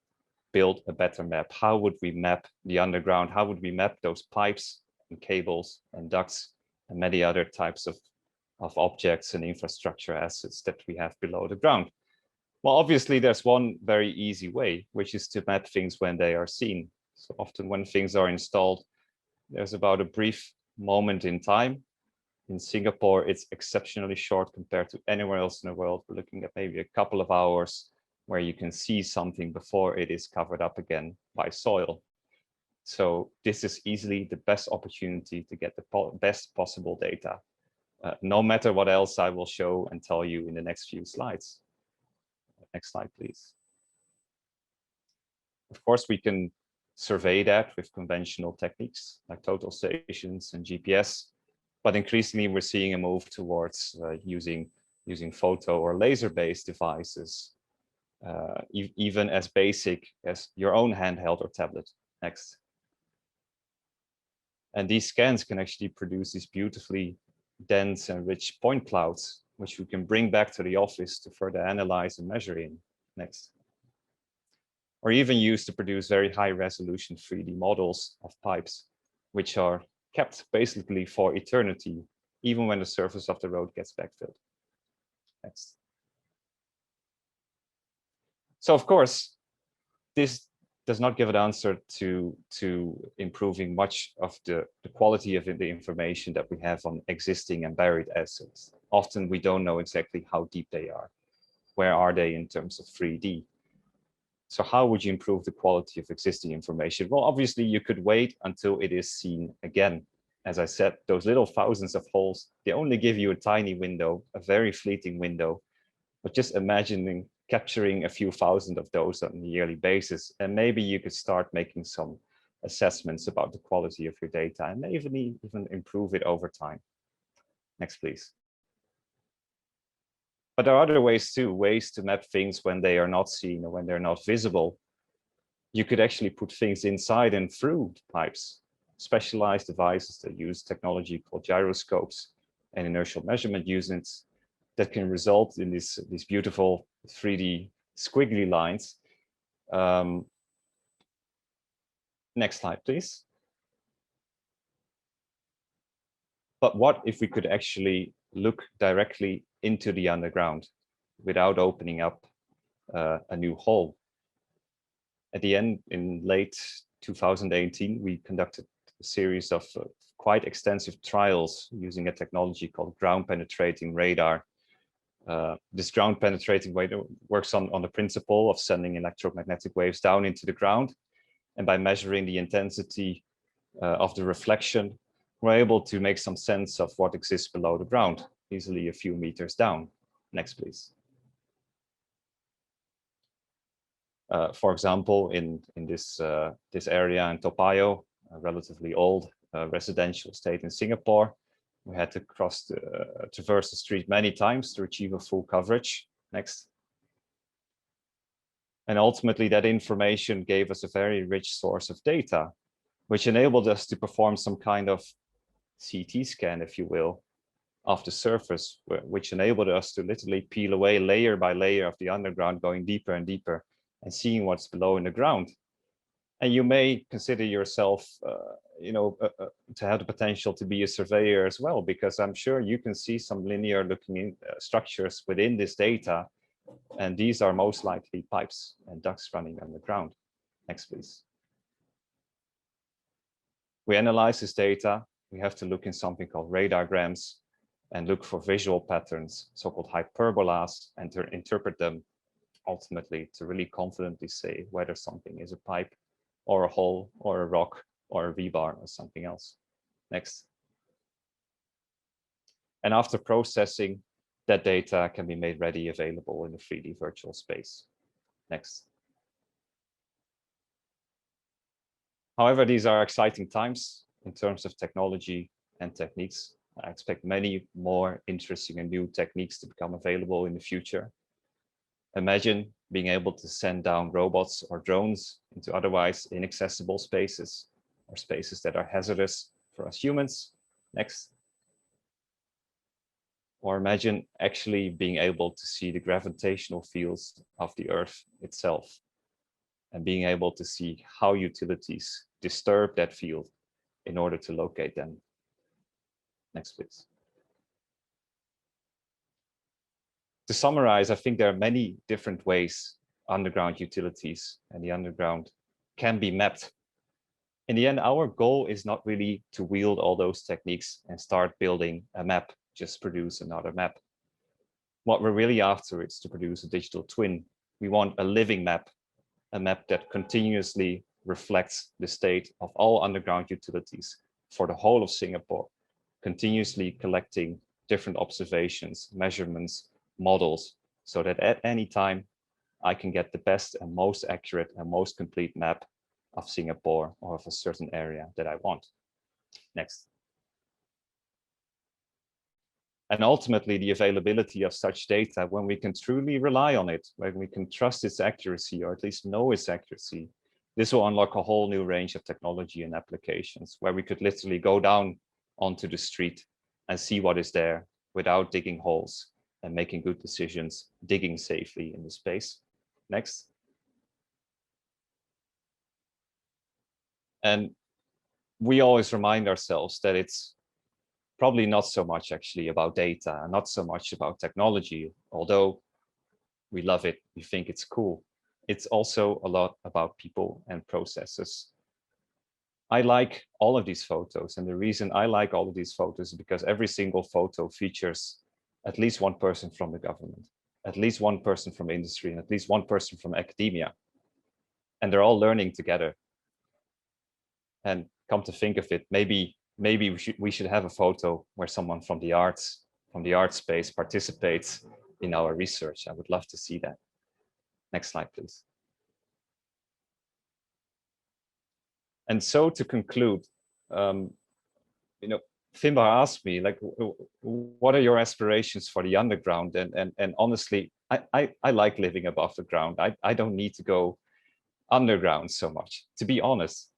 build a better map? How would we map the underground? How would we map those pipes and cables and ducts and many other types of objects and infrastructure assets that we have below the ground? Well, obviously, there's one very easy way, which is to map things when they are seen. So often when things are installed, there's about a brief moment in time. In Singapore, it's exceptionally short compared to anywhere else in the world. We're looking at maybe a couple of hours where you can see something before it is covered up again by soil. So this is easily the best opportunity to get the best possible data, no matter what else I will show and tell you in the next few slides. Next slide, please. Of course, we can survey that with conventional techniques like total stations and GPS, but increasingly we're seeing a move towards using photo or laser-based devices, even as basic as your own handheld or tablet. Next. And these scans can actually produce these beautifully dense and rich point clouds, which we can bring back to the office to further analyze and measure in. Next. Or even use to produce very high resolution 3D models of pipes, which are kept basically for eternity, even when the surface of the road gets backfilled. Next. So of course, this does not give an answer to improving much of the quality of the information that we have on existing and buried assets. Often we don't know exactly how deep they are. Where are they in terms of 3D? So how would you improve the quality of existing information? Well, obviously you could wait until it is seen again. As I said, those little thousands of holes, they only give you a tiny window, a very fleeting window. But just imagining capturing a few thousand of those on a yearly basis, and maybe you could start making some assessments about the quality of your data and maybe even improve it over time. Next, please. But there are other ways too, ways to map things when they are not seen or when they're not visible. You could actually put things inside and through pipes, specialized devices that use technology called gyroscopes and inertial measurement units that can result in these beautiful 3D squiggly lines. Next slide, please. But what if we could actually look directly into the underground without opening up a new hole? At the end, in late 2018, we conducted a series of quite extensive trials using a technology called ground penetrating radar. This ground penetrating radar works on the principle of sending electromagnetic waves down into the ground. And by measuring the intensity of the reflection, we're able to make some sense of what exists below the ground, easily a few meters down. Next, please. For example, in this area in Toa Payoh, a relatively old residential estate in Singapore, we had to traverse the street many times to achieve a full coverage. Next. And ultimately, that information gave us a very rich source of data, which enabled us to perform some kind of CT scan, if you will, of the surface, which enabled us to literally peel away layer by layer of the underground, going deeper and deeper and seeing what's below in the ground. And you may consider yourself, to have the potential to be a surveyor as well, because I'm sure you can see some linear looking structures within this data. And these are most likely pipes and ducts running underground. Next, please. We analyze this data. We have to look in something called radargrams and look for visual patterns, so-called hyperbolas, and to interpret them ultimately to really confidently say whether something is a pipe or a hole or a rock or a V-bar or something else. Next. And after processing, that data can be made ready available in the 3D virtual space. Next. However, these are exciting times in terms of technology and techniques. I expect many more interesting and new techniques to become available in the future. Imagine being able to send down robots or drones into otherwise inaccessible spaces or spaces that are hazardous for us humans. Next. Or imagine actually being able to see the gravitational fields of the Earth itself and being able to see how utilities disturb that field in order to locate them. Next, please. To summarize, I think there are many different ways underground utilities and the underground can be mapped. In the end, our goal is not really to wield all those techniques and start building a map, just produce another map. What we're really after is to produce a digital twin. We want a living map, a map that continuously reflects the state of all underground utilities for the whole of Singapore, continuously collecting different observations, measurements, models, so that at any time I can get the best and most accurate and most complete map of Singapore or of a certain area that I want. Next. And ultimately, the availability of such data, when we can truly rely on it, when we can trust its accuracy or at least know its accuracy, this will unlock a whole new range of technology and applications where we could literally go down onto the street and see what is there without digging holes and making good decisions, digging safely in the space. Next. And we always remind ourselves that it's probably not so much actually about data and not so much about technology, although we love it, we think it's cool. It's also a lot about people and processes. I like all of these photos, and the reason I like all of these photos is because every single photo features at least one person from the government, at least one person from industry, and at least one person from academia. And they're all learning together. And come to think of it, maybe we should have a photo where someone from the arts space participates in our research. I would love to see that. Next slide, please. And so to conclude, Finbar asked me, like, what are your aspirations for the underground? And honestly, I like living above the ground. I don't need to go underground so much, to be honest.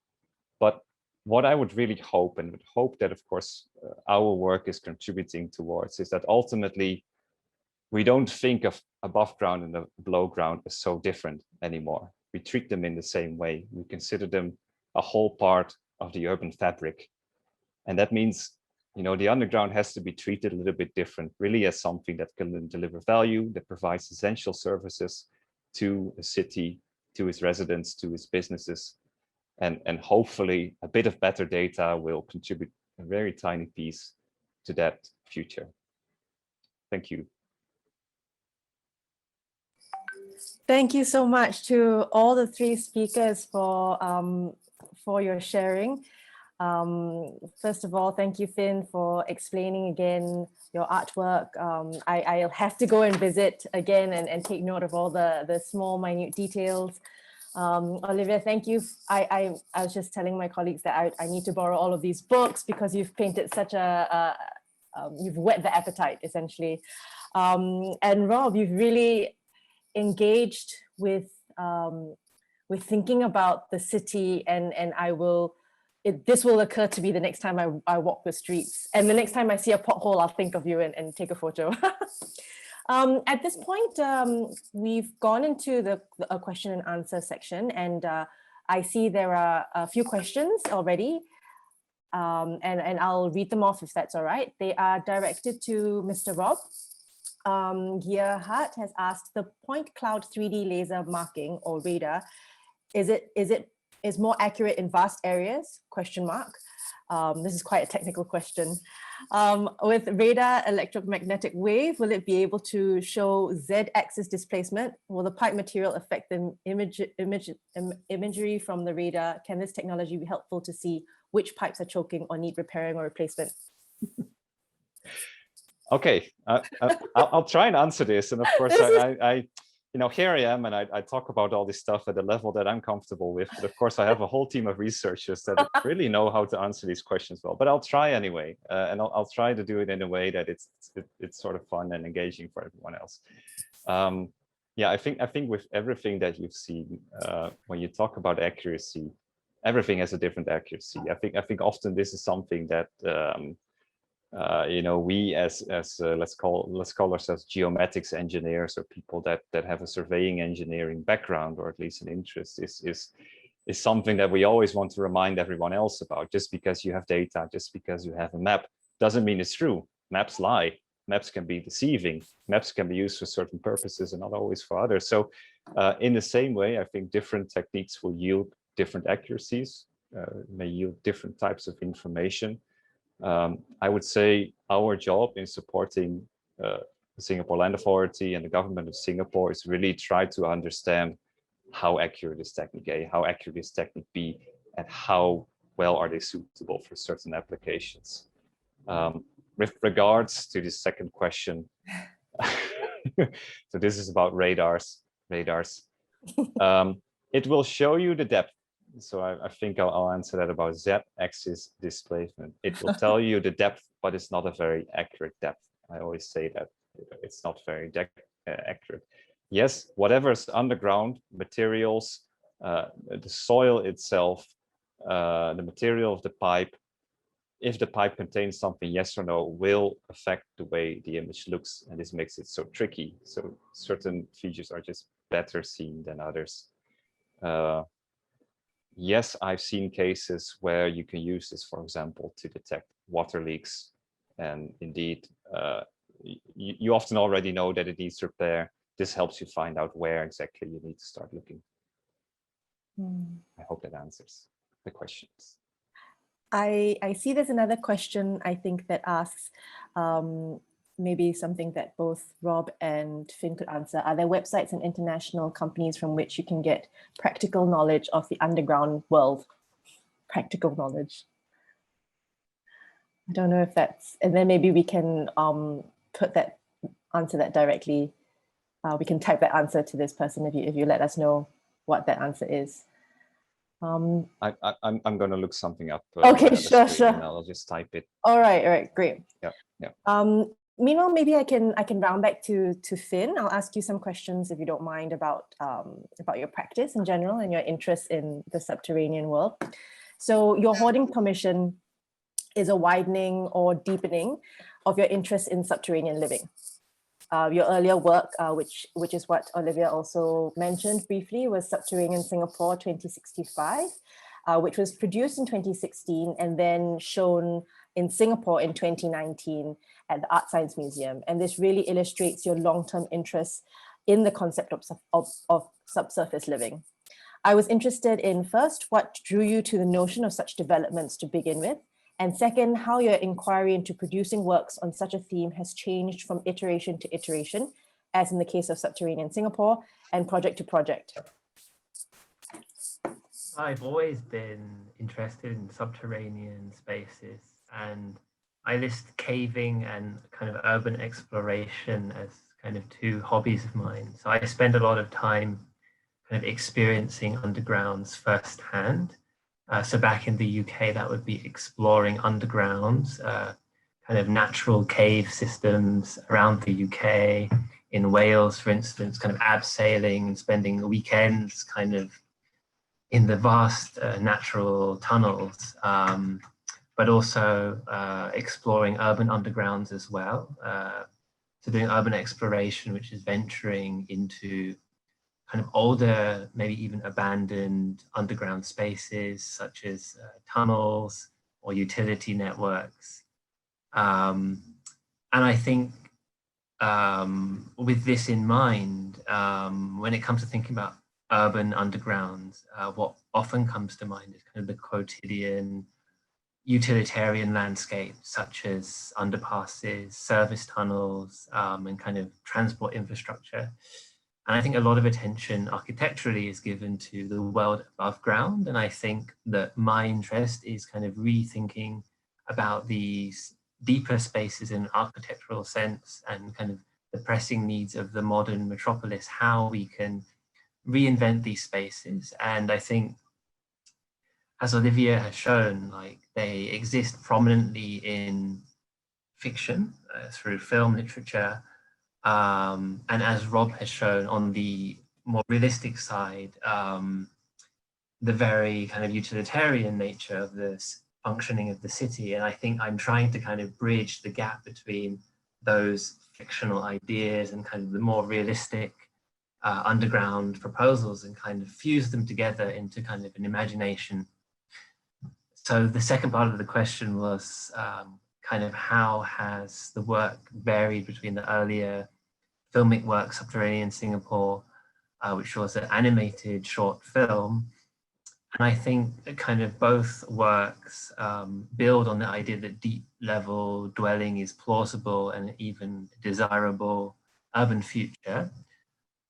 But what I would really hope, and would hope that, of course, our work is contributing towards, is that ultimately we don't think of above ground and below ground as so different anymore. We treat them in the same way. We consider them a whole part of the urban fabric. And that means, the underground has to be treated a little bit different, really as something that can deliver value, that provides essential services to a city, to its residents, to its businesses. And hopefully a bit of better data will contribute a very tiny piece to that future. Thank you. Thank you so much to all the three speakers for your sharing. First of all, thank you, Finn, for explaining again your artwork. I'll have to go and visit again and take note of all the small, minute details. Olivia, thank you. I was just telling my colleagues that I need to borrow all of these books because you've painted such you've whet the appetite, essentially. And Rob, you've really engaged with thinking about the city, and this will occur to me the next time I walk the streets, and the next time I see a pothole, I'll think of you and take a photo. At this point, we've gone into a question and answer section, and I see there are a few questions already, and I'll read them off if that's all right. They are directed to Mr. Rob. 𝗘𝗫𝗛𝗧 has asked, the point cloud 3D laser marking or radar, is more accurate in vast areas? Question mark. This is quite a technical question. With radar electromagnetic wave, will it be able to show Z-axis displacement? Will the pipe material affect the imagery from the radar? Can this technology be helpful to see which pipes are choking or need repairing or replacement? Okay, I'll try and answer this. And of course, here I am, and I talk about all this stuff at a level that I'm comfortable with. But of course, I have a whole team of researchers that really know how to answer these questions well. But I'll try anyway, and I'll try to do it in a way that it's sort of fun and engaging for everyone else. Yeah, I think with everything that you've seen, when you talk about accuracy, everything has a different accuracy. I think often this is something that we as let's call ourselves geomatics engineers, or people that have a surveying engineering background, or at least an interest, is something that we always want to remind everyone else about. Just because you have data, just because you have a map, doesn't mean it's true. Maps lie. Maps can be deceiving. Maps can be used for certain purposes and not always for others. So in the same way, I think different techniques will yield different accuracies, may yield different types of information. I would say our job in supporting the Singapore Land Authority and the government of Singapore is really try to understand how accurate is Technique A, how accurate is Technique B, and how well are they suitable for certain applications. With regards to the second question, so this is about radars. It will show you the depth. So I think I'll answer that about Z-axis displacement. It will tell you the depth, but it's not a very accurate depth. I always say that it's not very accurate. Yes, whatever's underground, materials, the soil itself, the material of the pipe, if the pipe contains something, yes or no, will affect the way the image looks, and this makes it so tricky. So certain features are just better seen than others. Yes, I've seen cases where you can use this, for example, to detect water leaks. And indeed, you often already know that it needs repair. This helps you find out where exactly you need to start looking. I hope that answers the questions. I see there's another question, I think, that asks, maybe something that both Rob and Finn could answer. Are there websites and international companies from which you can get practical knowledge of the underground world? Practical knowledge. I don't know if that's, and then maybe we can answer that directly. We can type that answer to this person if you let us know what that answer is. I'm going to look something up. Okay, sure. And I'll just type it. All right, great. Yeah. Meanwhile, maybe I can round back to Finn. I'll ask you some questions, if you don't mind, about your practice in general and your interest in the subterranean world. So your hoarding permission is a widening or deepening of your interest in subterranean living. Your earlier work, which is what Olivia also mentioned briefly, was Subterranean Singapore 2065, which was produced in 2016 and then shown in Singapore in 2019 at the Art Science Museum. And this really illustrates your long-term interest in the concept of subsurface living. I was interested in first, what drew you to the notion of such developments to begin with? And second, how your inquiry into producing works on such a theme has changed from iteration to iteration, as in the case of Subterranean Singapore, and project to project. I've always been interested in subterranean spaces, and I list caving and kind of urban exploration as kind of two hobbies of mine. So I spend a lot of time kind of experiencing undergrounds firsthand. So back in the UK, that would be exploring undergrounds, kind of natural cave systems around the UK. In Wales, for instance, kind of abseiling and spending weekends kind of in the vast natural tunnels, but also exploring urban undergrounds as well. So doing urban exploration, which is venturing into kind of older, maybe even abandoned underground spaces, such as tunnels or utility networks. And I think with this in mind, when it comes to thinking about urban undergrounds, what often comes to mind is kind of the quotidian utilitarian landscape, such as underpasses, service tunnels, and kind of transport infrastructure. And I think a lot of attention architecturally is given to the world above ground. And I think that my interest is kind of rethinking about these deeper spaces in an architectural sense and kind of the pressing needs of the modern metropolis, how we can reinvent these spaces. And I think, as Olivia has shown, like they exist prominently in fiction through film, literature, and as Rob has shown on the more realistic side, the very kind of utilitarian nature of this functioning of the city. And I think I'm trying to kind of bridge the gap between those fictional ideas and kind of the more realistic underground proposals and kind of fuse them together into kind of an imagination. So the second part of the question was kind of how has the work varied between the earlier filmic work, Subterranean Singapore, which was an animated short film. And I think kind of both works build on the idea that deep level dwelling is plausible and even desirable urban future.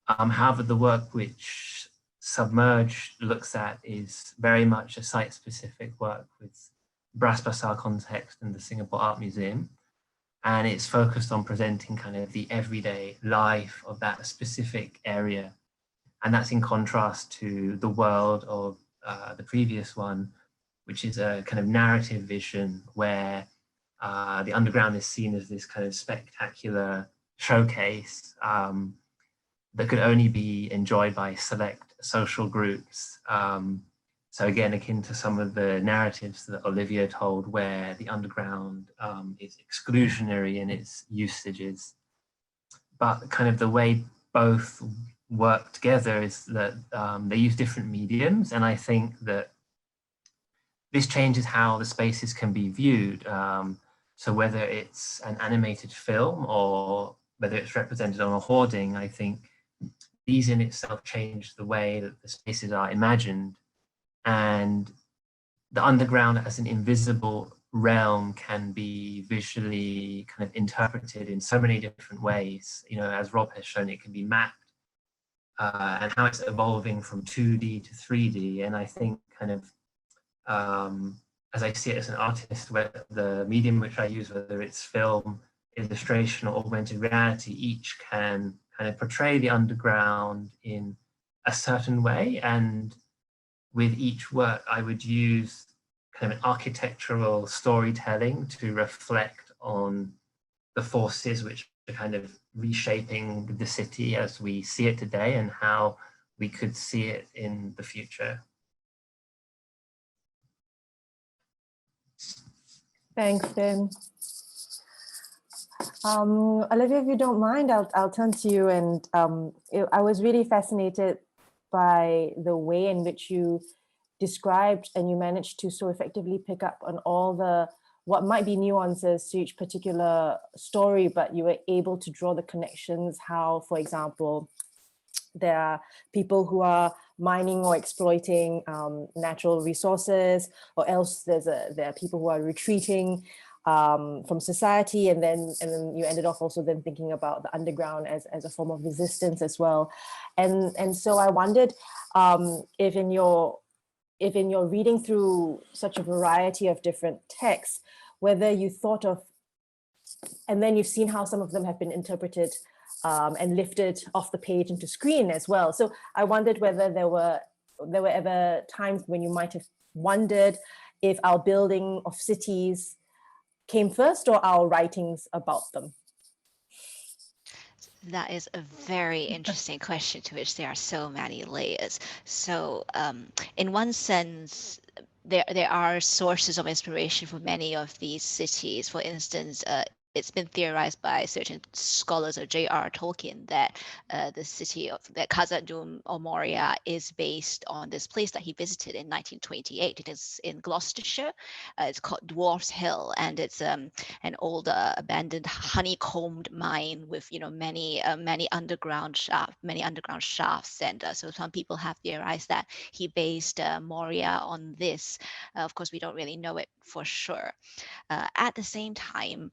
However, the work which Submerged looks at is very much a site-specific work with Bras Basah context and the Singapore Art Museum. And it's focused on presenting kind of the everyday life of that specific area. And that's in contrast to the world of the previous one, which is a kind of narrative vision where the underground is seen as this kind of spectacular showcase that could only be enjoyed by select social groups. So again, akin to some of the narratives that Olivia told, where the underground is exclusionary in its usages. But kind of the way both work together is that they use different mediums. And I think that this changes how the spaces can be viewed. So whether it's an animated film or whether it's represented on a hoarding, I think these in itself change the way that the spaces are imagined. And the underground as an invisible realm can be visually kind of interpreted in so many different ways. You know, as Rob has shown, it can be mapped and how it's evolving from 2D to 3D. And I think kind of, as I see it as an artist, where the medium which I use, whether it's film, illustration, or augmented reality, each can kind of portray the underground in a certain way. And with each work, I would use kind of an architectural storytelling to reflect on the forces which are kind of reshaping the city as we see it today and how we could see it in the future. Thanks, Tim. Olivia, if you don't mind, I'll turn to you. And I was really fascinated by the way in which you described and you managed to so effectively pick up on all the what might be nuances to each particular story, but you were able to draw the connections, how, for example, there are people who are mining or exploiting natural resources, or else there are people who are retreating from society, and then you ended off also then thinking about the underground as a form of resistance as well. And so I wondered if in your reading through such a variety of different texts, whether you thought of, and then you've seen how some of them have been interpreted and lifted off the page into screen as well. So I wondered whether there were ever times when you might have wondered if our building of cities came first or our writings about them. That is a very interesting question to which there are so many layers. So in one sense, there are sources of inspiration for many of these cities. For instance, it's been theorized by certain scholars of J.R.R. Tolkien that the city of 𝗘𝗫𝗛𝗢𝗓 or Moria is based on this place that he visited in 1928. It is in Gloucestershire. It's called Dwarf's Hill, and it's an old abandoned honeycombed mine with many underground shafts. And so some people have theorized that he based Moria on this. Of course, we don't really know it for sure. At the same time,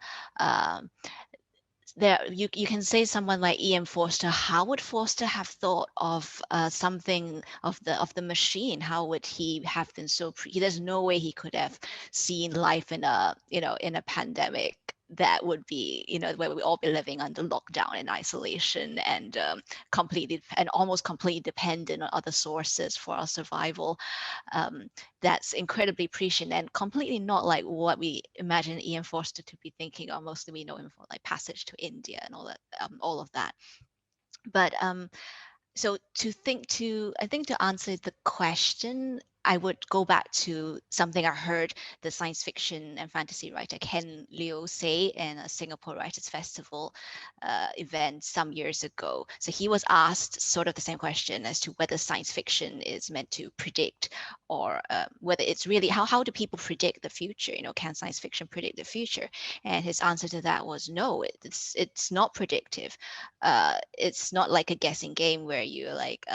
you can say someone like E.M. Forster. How would Forster have thought of something of the machine? How would he have been so? There's no way he could have seen life in a pandemic that would be where we all be living under lockdown and isolation and almost completely dependent on other sources for our survival. That's incredibly prescient and completely not like what we imagine E.M. Forster to be thinking, or mostly we know him for like Passage to India and all of that. But so I think to answer the question, I would go back to something I heard the science fiction and fantasy writer Ken Liu say in a Singapore Writers Festival event some years ago. So he was asked sort of the same question as to whether science fiction is meant to predict, or whether it's really, how do people predict the future? Can science fiction predict the future? And his answer to that was no, it's not predictive. It's not like a guessing game where you're like,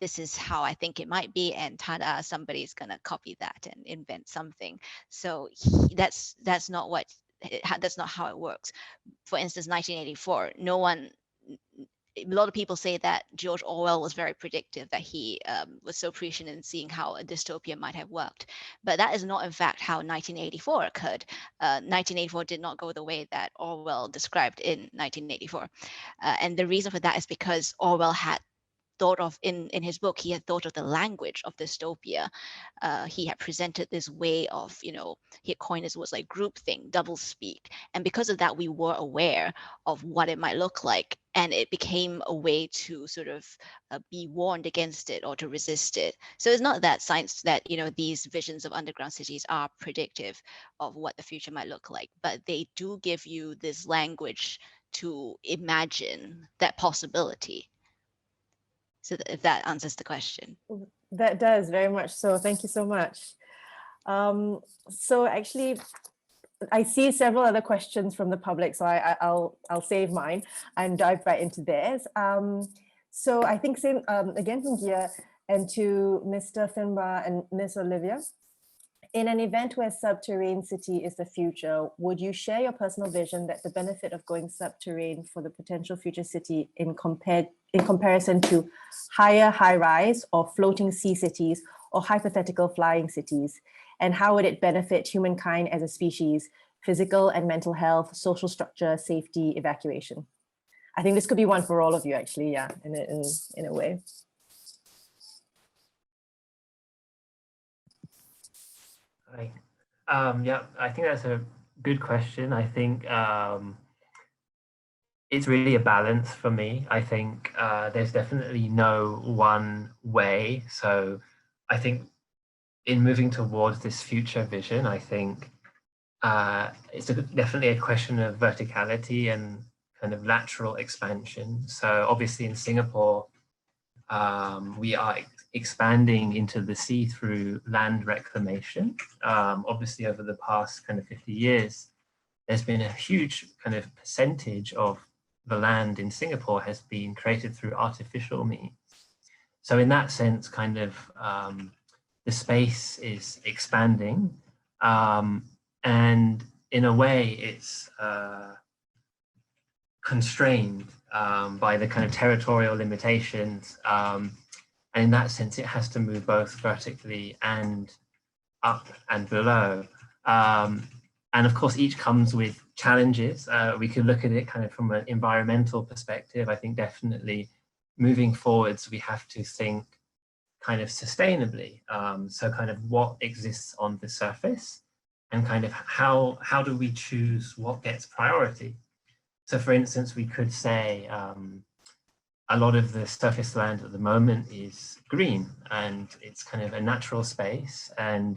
this is how I think it might be, and ta-da, somebody's gonna copy that and invent something. So that's not how it works. For instance, 1984, a lot of people say that George Orwell was very predictive, that he was so prescient in seeing how a dystopia might have worked. But that is not, in fact, how 1984 occurred. 1984 did not go the way that Orwell described in 1984. And the reason for that is because Orwell had thought of, in his book, he had thought of the language of dystopia. He had presented this way of, he had coined his words like groupthink, doublespeak. And because of that, we were aware of what it might look like. And it became a way to sort of be warned against it or to resist it. So it's not that these visions of underground cities are predictive of what the future might look like, but they do give you this language to imagine that possibility. So if that answers the question. That does, very much so. Thank you so much. So actually, I see several other questions from the public, so I'll save mine and dive right into theirs. So I think same again from Gia and to Mr. Finbar and Miss Olivia. In an event where subterranean city is the future, would you share your personal vision that the benefit of going subterranean for the potential future city in comparison to higher high-rise or floating sea cities or hypothetical flying cities? And how would it benefit humankind as a species, physical and mental health, social structure, safety, evacuation? I think this could be one for all of you, actually, yeah, in a way. Yeah, I think that's a good question. I think it's really a balance for me. I think there's definitely no one way. So I think in moving towards this future vision, I think it's definitely a question of verticality and kind of lateral expansion. So obviously in Singapore, we are expanding into the sea through land reclamation. Obviously over the past kind of 50 years, there's been a huge kind of percentage of the land in Singapore has been created through artificial means. So in that sense, kind of the space is expanding, and in a way it's constrained by the kind of territorial limitations. And in that sense, it has to move both vertically and up and below. And of course, each comes with challenges. We could look at it kind of from an environmental perspective. I think definitely moving forwards, we have to think kind of sustainably. So kind of what exists on the surface and kind of how do we choose what gets priority? So for instance, we could say a lot of the surface land at the moment is green and it's kind of a natural space. And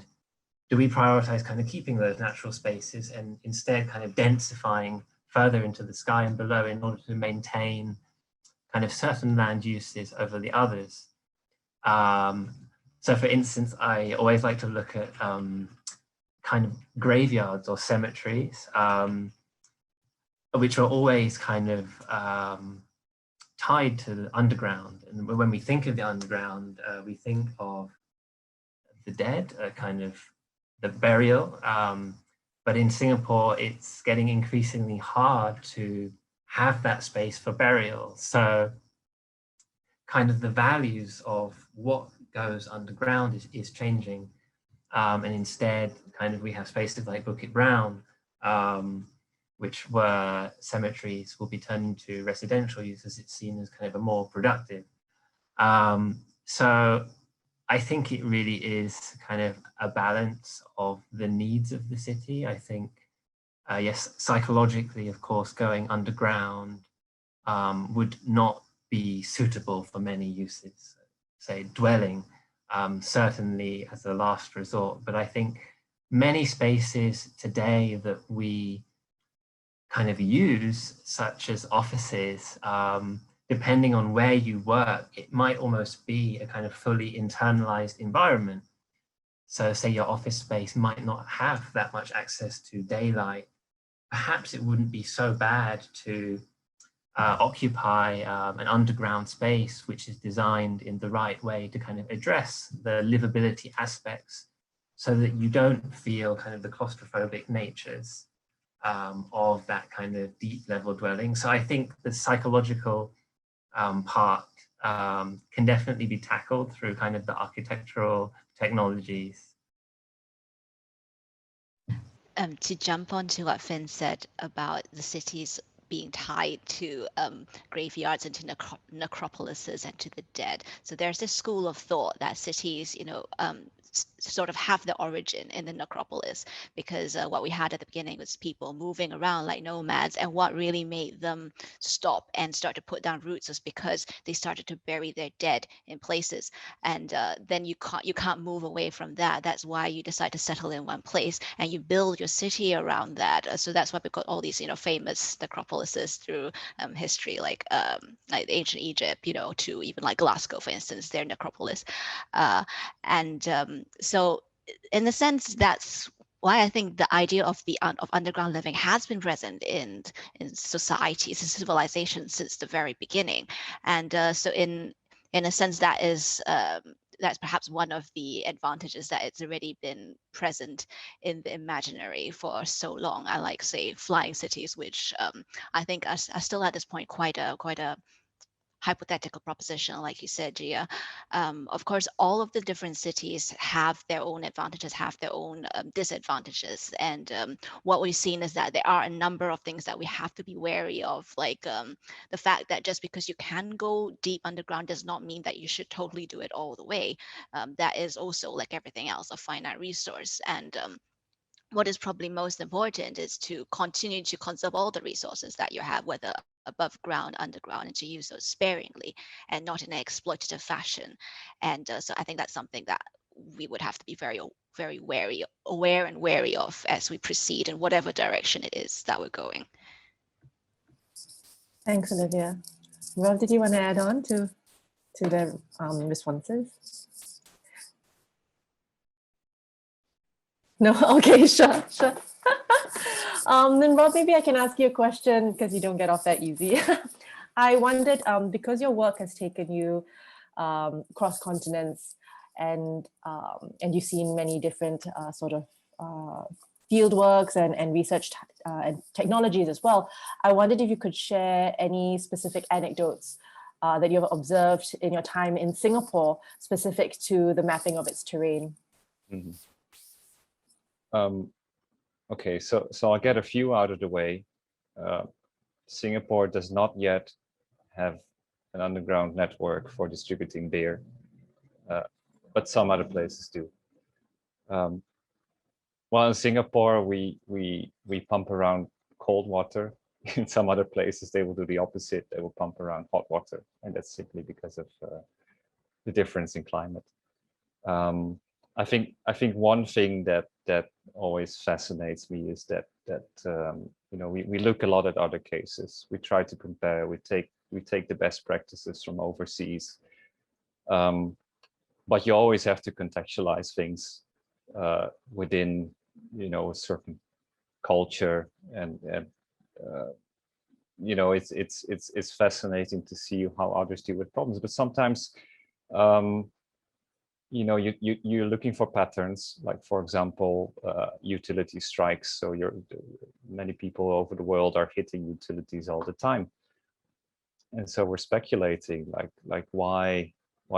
do we prioritize kind of keeping those natural spaces and instead kind of densifying further into the sky and below in order to maintain kind of certain land uses over the others? So for instance, I always like to look at kind of graveyards or cemeteries, which are always kind of tied to the underground. And when we think of the underground, we think of the dead, kind of the burial. But in Singapore, it's getting increasingly hard to have that space for burial. So kind of the values of what goes underground is changing. And instead, kind of we have spaces like Bukit Brown, which were cemeteries will be turned into residential use as it's seen as kind of a more productive. So I think it really is kind of a balance of the needs of the city. I think, yes, psychologically, of course, going underground would not be suitable for many uses, say dwelling, certainly as a last resort. But I think many spaces today that we kind of use, such as offices, depending on where you work, it might almost be a kind of fully internalized environment. So say your office space might not have that much access to daylight. Perhaps it wouldn't be so bad to occupy an underground space which is designed in the right way to kind of address the livability aspects so that you don't feel kind of the claustrophobic natures of that kind of deep level dwelling. So I think the psychological part can definitely be tackled through kind of the architectural technologies. To jump onto what Finn said about the cities being tied to graveyards and to necropolises and to the dead. So there's this school of thought that cities, sort of have the origin in the necropolis, because what we had at the beginning was people moving around like nomads, and what really made them stop and start to put down roots was because they started to bury their dead in places, and then you can't move away from that. That's why you decide to settle in one place and you build your city around that. So that's why we got all these famous necropolises through history, like ancient Egypt, to even like Glasgow, for instance, their necropolis, so in a sense, that's why I think the idea of underground living has been present in societies and civilizations since the very beginning. And so in a sense, that's perhaps one of the advantages, that it's already been present in the imaginary for so long. I like, say, flying cities, which I think are still at this point quite a hypothetical proposition, like you said, Gia. Of course, all of the different cities have their own advantages, have their own disadvantages. And what we've seen is that there are a number of things that we have to be wary of, like the fact that just because you can go deep underground does not mean that you should totally do it all the way. That is also, like everything else, a finite resource. And what is probably most important is to continue to conserve all the resources that you have, whether above ground, underground, and to use those sparingly and not in an exploitative fashion. And so I think that's something that we would have to be very, very aware and wary of as we proceed in whatever direction it is that we're going. Thanks, Olivia. Rob, did you want to add on to the responses? No, okay, sure. Then Rob, maybe I can ask you a question because you don't get off that easy. I wondered, because your work has taken you cross continents, and you've seen many different sort of field works and research and technologies as well. I wondered if you could share any specific anecdotes that you have observed in your time in Singapore specific to the mapping of its terrain. Mm-hmm. Okay, so I'll get a few out of the way. Singapore does not yet have an underground network for distributing beer, but some other places do. While in Singapore, we pump around cold water. In some other places, they will do the opposite. They will pump around hot water, and that's simply because of the difference in climate. I think one thing that always fascinates me is that you know, we look a lot at other cases. We try to compare. We take the best practices from overseas, but you always have to contextualize things within, you know, a certain culture, and you know, it's fascinating to see how others deal with problems. But sometimes, you know, you're looking for patterns, like, for example, utility strikes. So many people over the world are hitting utilities all the time, and so we're speculating, like why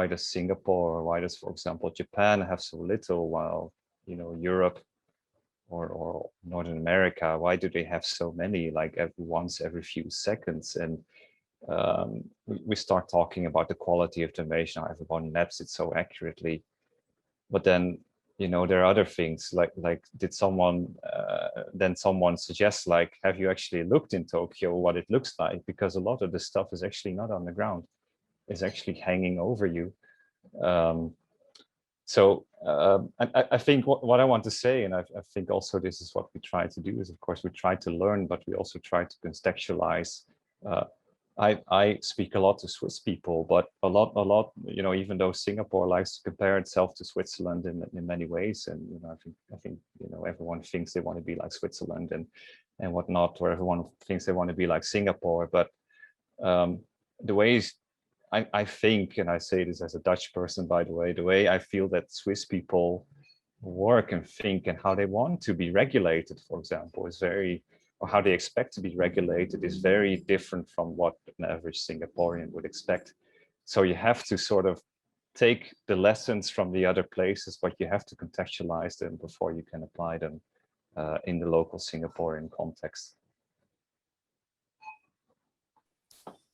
does Singapore, or why does, for example, Japan have so little, while, you know, Europe or Northern America, why do they have so many, like every few seconds? And we start talking about the quality of the information, how everyone maps it so accurately. But then, you know, there are other things, like did someone then someone suggests, like, have you actually looked in Tokyo what it looks like? Because a lot of the stuff is actually not on the ground, it's actually hanging over you. I think what I want to say, and I think also this is what we try to do, is, of course, we try to learn, but we also try to contextualize. I speak a lot to Swiss people, but a lot, you know, even though Singapore likes to compare itself to Switzerland in many ways, and, you know, I think you know, everyone thinks they want to be like Switzerland and whatnot, or everyone thinks they want to be like Singapore, but the ways I think, and I say this as a Dutch person, by the way I feel that Swiss people work and think and how they want to be regulated, for example, is very, or how they expect to be regulated, is very different from what an average Singaporean would expect. So you have to sort of take the lessons from the other places, but you have to contextualize them before you can apply them in the local Singaporean context.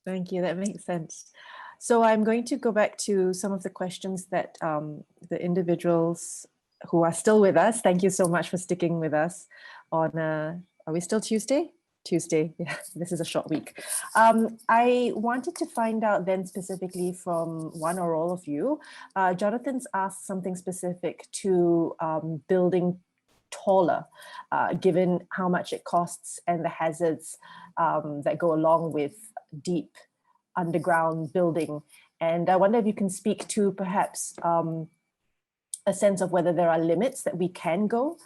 Thank you, that makes sense. So I'm going to go back to some of the questions that the individuals who are still with us, thank you so much for sticking with us on, are we still Tuesday? Tuesday, yeah, this is a short week. I wanted to find out then specifically from one or all of you, Jonathan's asked something specific to building taller, given how much it costs and the hazards that go along with deep underground building. And I wonder if you can speak to perhaps a sense of whether there are limits that we can go,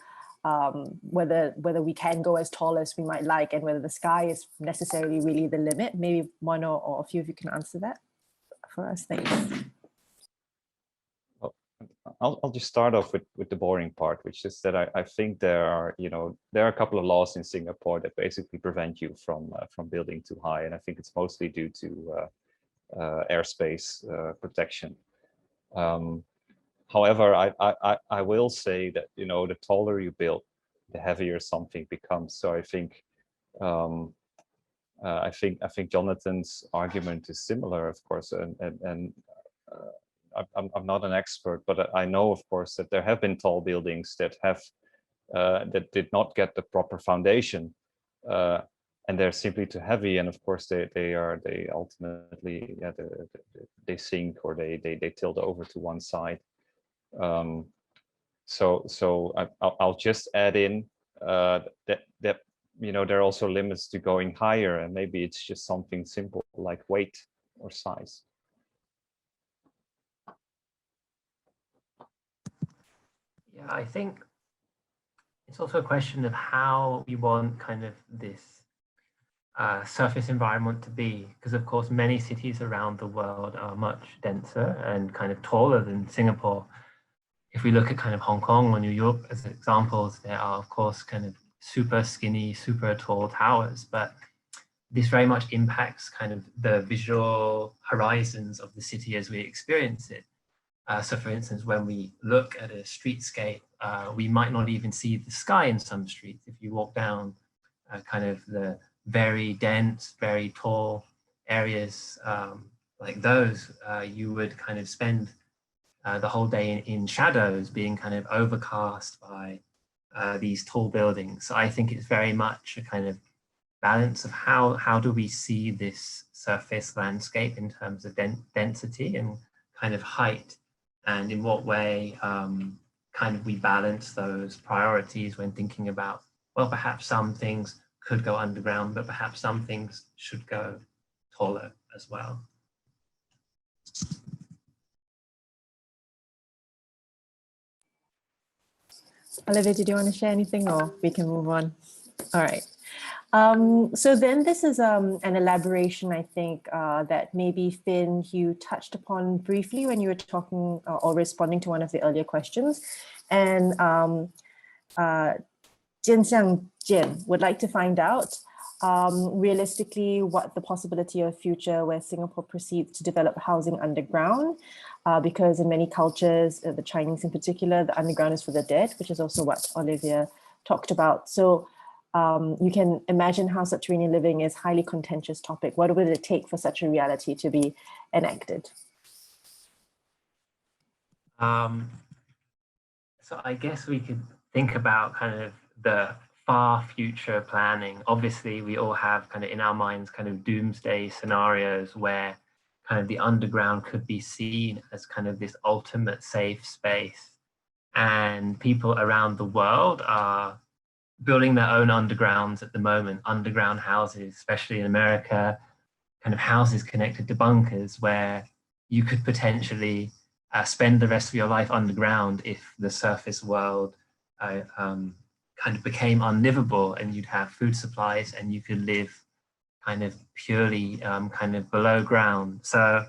whether we can go as tall as we might like, and whether the sky is necessarily really the limit. Maybe one or a few of you can answer that for us. Thanks. I'll just start off with the boring part, which is that I think there are a couple of laws in Singapore that basically prevent you from building too high, and I think it's mostly due to airspace protection. However, I will say that, you know, the taller you build, the heavier something becomes. So I think Jonathan's argument is similar, of course, and I'm not an expert, but I know, of course, that there have been tall buildings that have that did not get the proper foundation, and they're simply too heavy. And of course, they ultimately they sink, or they tilt over to one side. So I'll just add in that you know, there are also limits to going higher, and maybe it's just something simple like weight or size. Yeah, I think it's also a question of how we want kind of this surface environment to be, because of course many cities around the world are much denser and kind of taller than Singapore. If we look at kind of Hong Kong or New York as examples, there are of course kind of super skinny, super tall towers, but this very much impacts kind of the visual horizons of the city as we experience it. So for instance, when we look at a streetscape, we might not even see the sky in some streets. If you walk down kind of the very dense, very tall areas like those, you would kind of spend the whole day in shadows, being kind of overcast by these tall buildings. So I think it's very much a kind of balance of how do we see this surface landscape in terms of density and kind of height, and in what way kind of we balance those priorities when thinking about, well, perhaps some things could go underground, but perhaps some things should go taller as well. Olivia, did you want to share anything, or we can move on? All right. So then this is an elaboration, I think, that maybe Finn, you touched upon briefly when you were talking or responding to one of the earlier questions. And 𝗘𝗫𝗛𝗧 would like to find out realistically what the possibility of a future where Singapore proceeds to develop housing underground, because in many cultures, the Chinese in particular, the underground is for the dead, which is also what Olivia talked about. So you can imagine how subterranean living is a highly contentious topic. What would it take for such a reality to be enacted? So I guess we could think about kind of the far future planning. Obviously, we all have kind of in our minds kind of doomsday scenarios where kind of the underground could be seen as kind of this ultimate safe space. And people around the world are building their own undergrounds at the moment, underground houses, especially in America, kind of houses connected to bunkers where you could potentially spend the rest of your life underground if the surface world kind of became unlivable, and you'd have food supplies and you could live kind of purely kind of below ground. So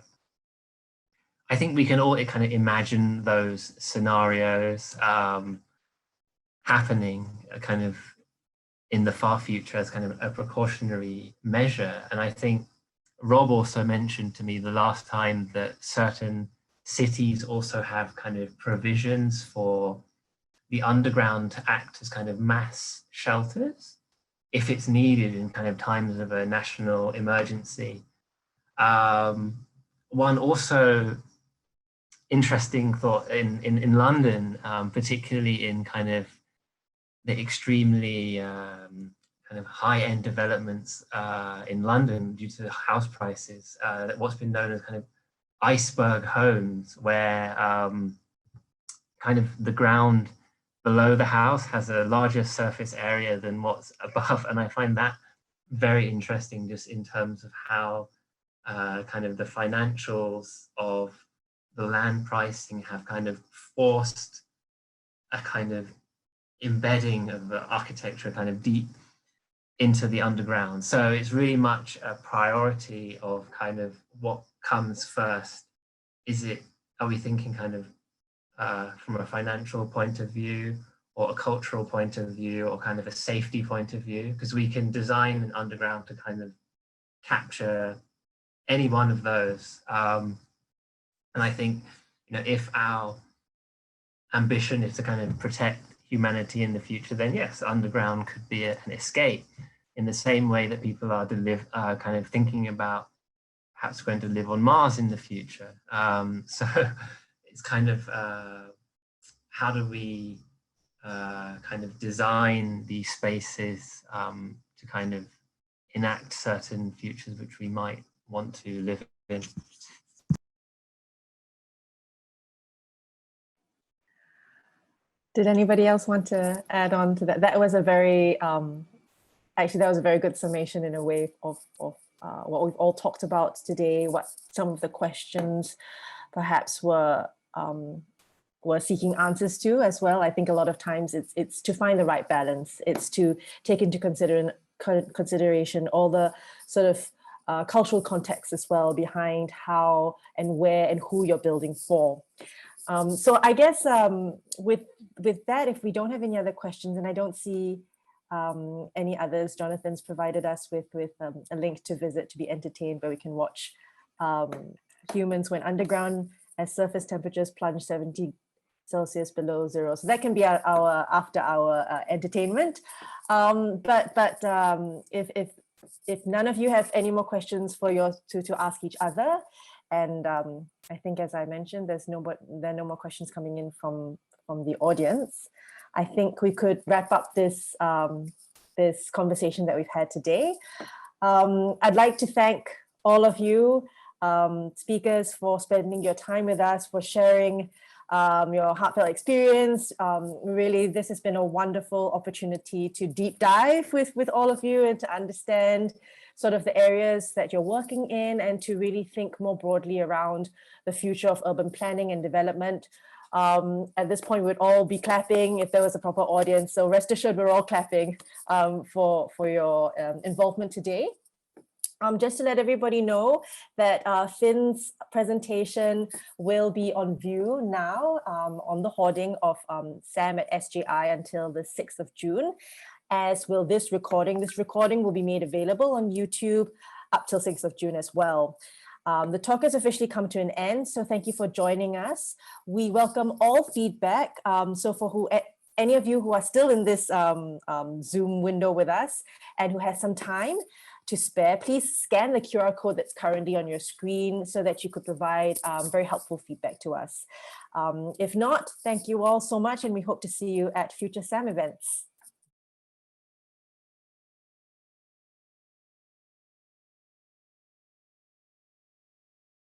I think we can all kind of imagine those scenarios happening kind of in the far future as kind of a precautionary measure. And I think Rob also mentioned to me the last time that certain cities also have kind of provisions for the underground to act as kind of mass shelters if it's needed in kind of times of a national emergency. One also interesting thought in London, particularly in kind of the extremely kind of high-end developments in London due to the house prices, what's been known as kind of Iceberg Homes, where kind of the ground below the house has a larger surface area than what's above. And I find that very interesting, just in terms of how kind of the financials of the land pricing have kind of forced a kind of embedding of the architecture kind of deep into the underground. So it's really much a priority of kind of what comes first. Are we thinking kind of from a financial point of view, or a cultural point of view, or kind of a safety point of view? Because we can design an underground to kind of capture any one of those. And I think, you know, if our ambition is to kind of protect humanity in the future, then yes, underground could be an escape, in the same way that people are kind of thinking about perhaps going to live on Mars in the future. So it's kind of how do we kind of design these spaces to kind of enact certain futures which we might want to live in. Did anybody else want to add on to that? That was a very, actually, that was a very good summation in a way of what we've all talked about today, what some of the questions perhaps were seeking answers to as well. I think a lot of times it's to find the right balance. It's to take into consideration, all the sort of cultural context as well behind how and where and who you're building for. So I guess with that, if we don't have any other questions, and I don't see any others, Jonathan's provided us with a link to visit to be entertained, where we can watch humans went underground as surface temperatures plunged 70 Celsius below zero. So that can be our after hour entertainment. If none of you have any more questions for to ask each other, and I think, as I mentioned, there are no more questions coming in from the audience, I think we could wrap up this this conversation that we've had today. I'd like to thank all of you speakers for spending your time with us, for sharing your heartfelt experience. Really, this has been a wonderful opportunity to deep dive with all of you and to understand sort of the areas that you're working in, and to really think more broadly around the future of urban planning and development. At this point, we'd all be clapping if there was a proper audience. So rest assured, we're all clapping for your involvement today. Just to let everybody know that Finn's presentation will be on view now on the hoarding of Sam at SJI until the 6th of June, as will this recording. This recording will be made available on YouTube up till 6th of June as well. The talk has officially come to an end, so thank you for joining us. We welcome all feedback. So for any of you who are still in this Zoom window with us and who has some time to spare, please scan the QR code that's currently on your screen so that you could provide very helpful feedback to us. If not, thank you all so much, and we hope to see you at future SAM events.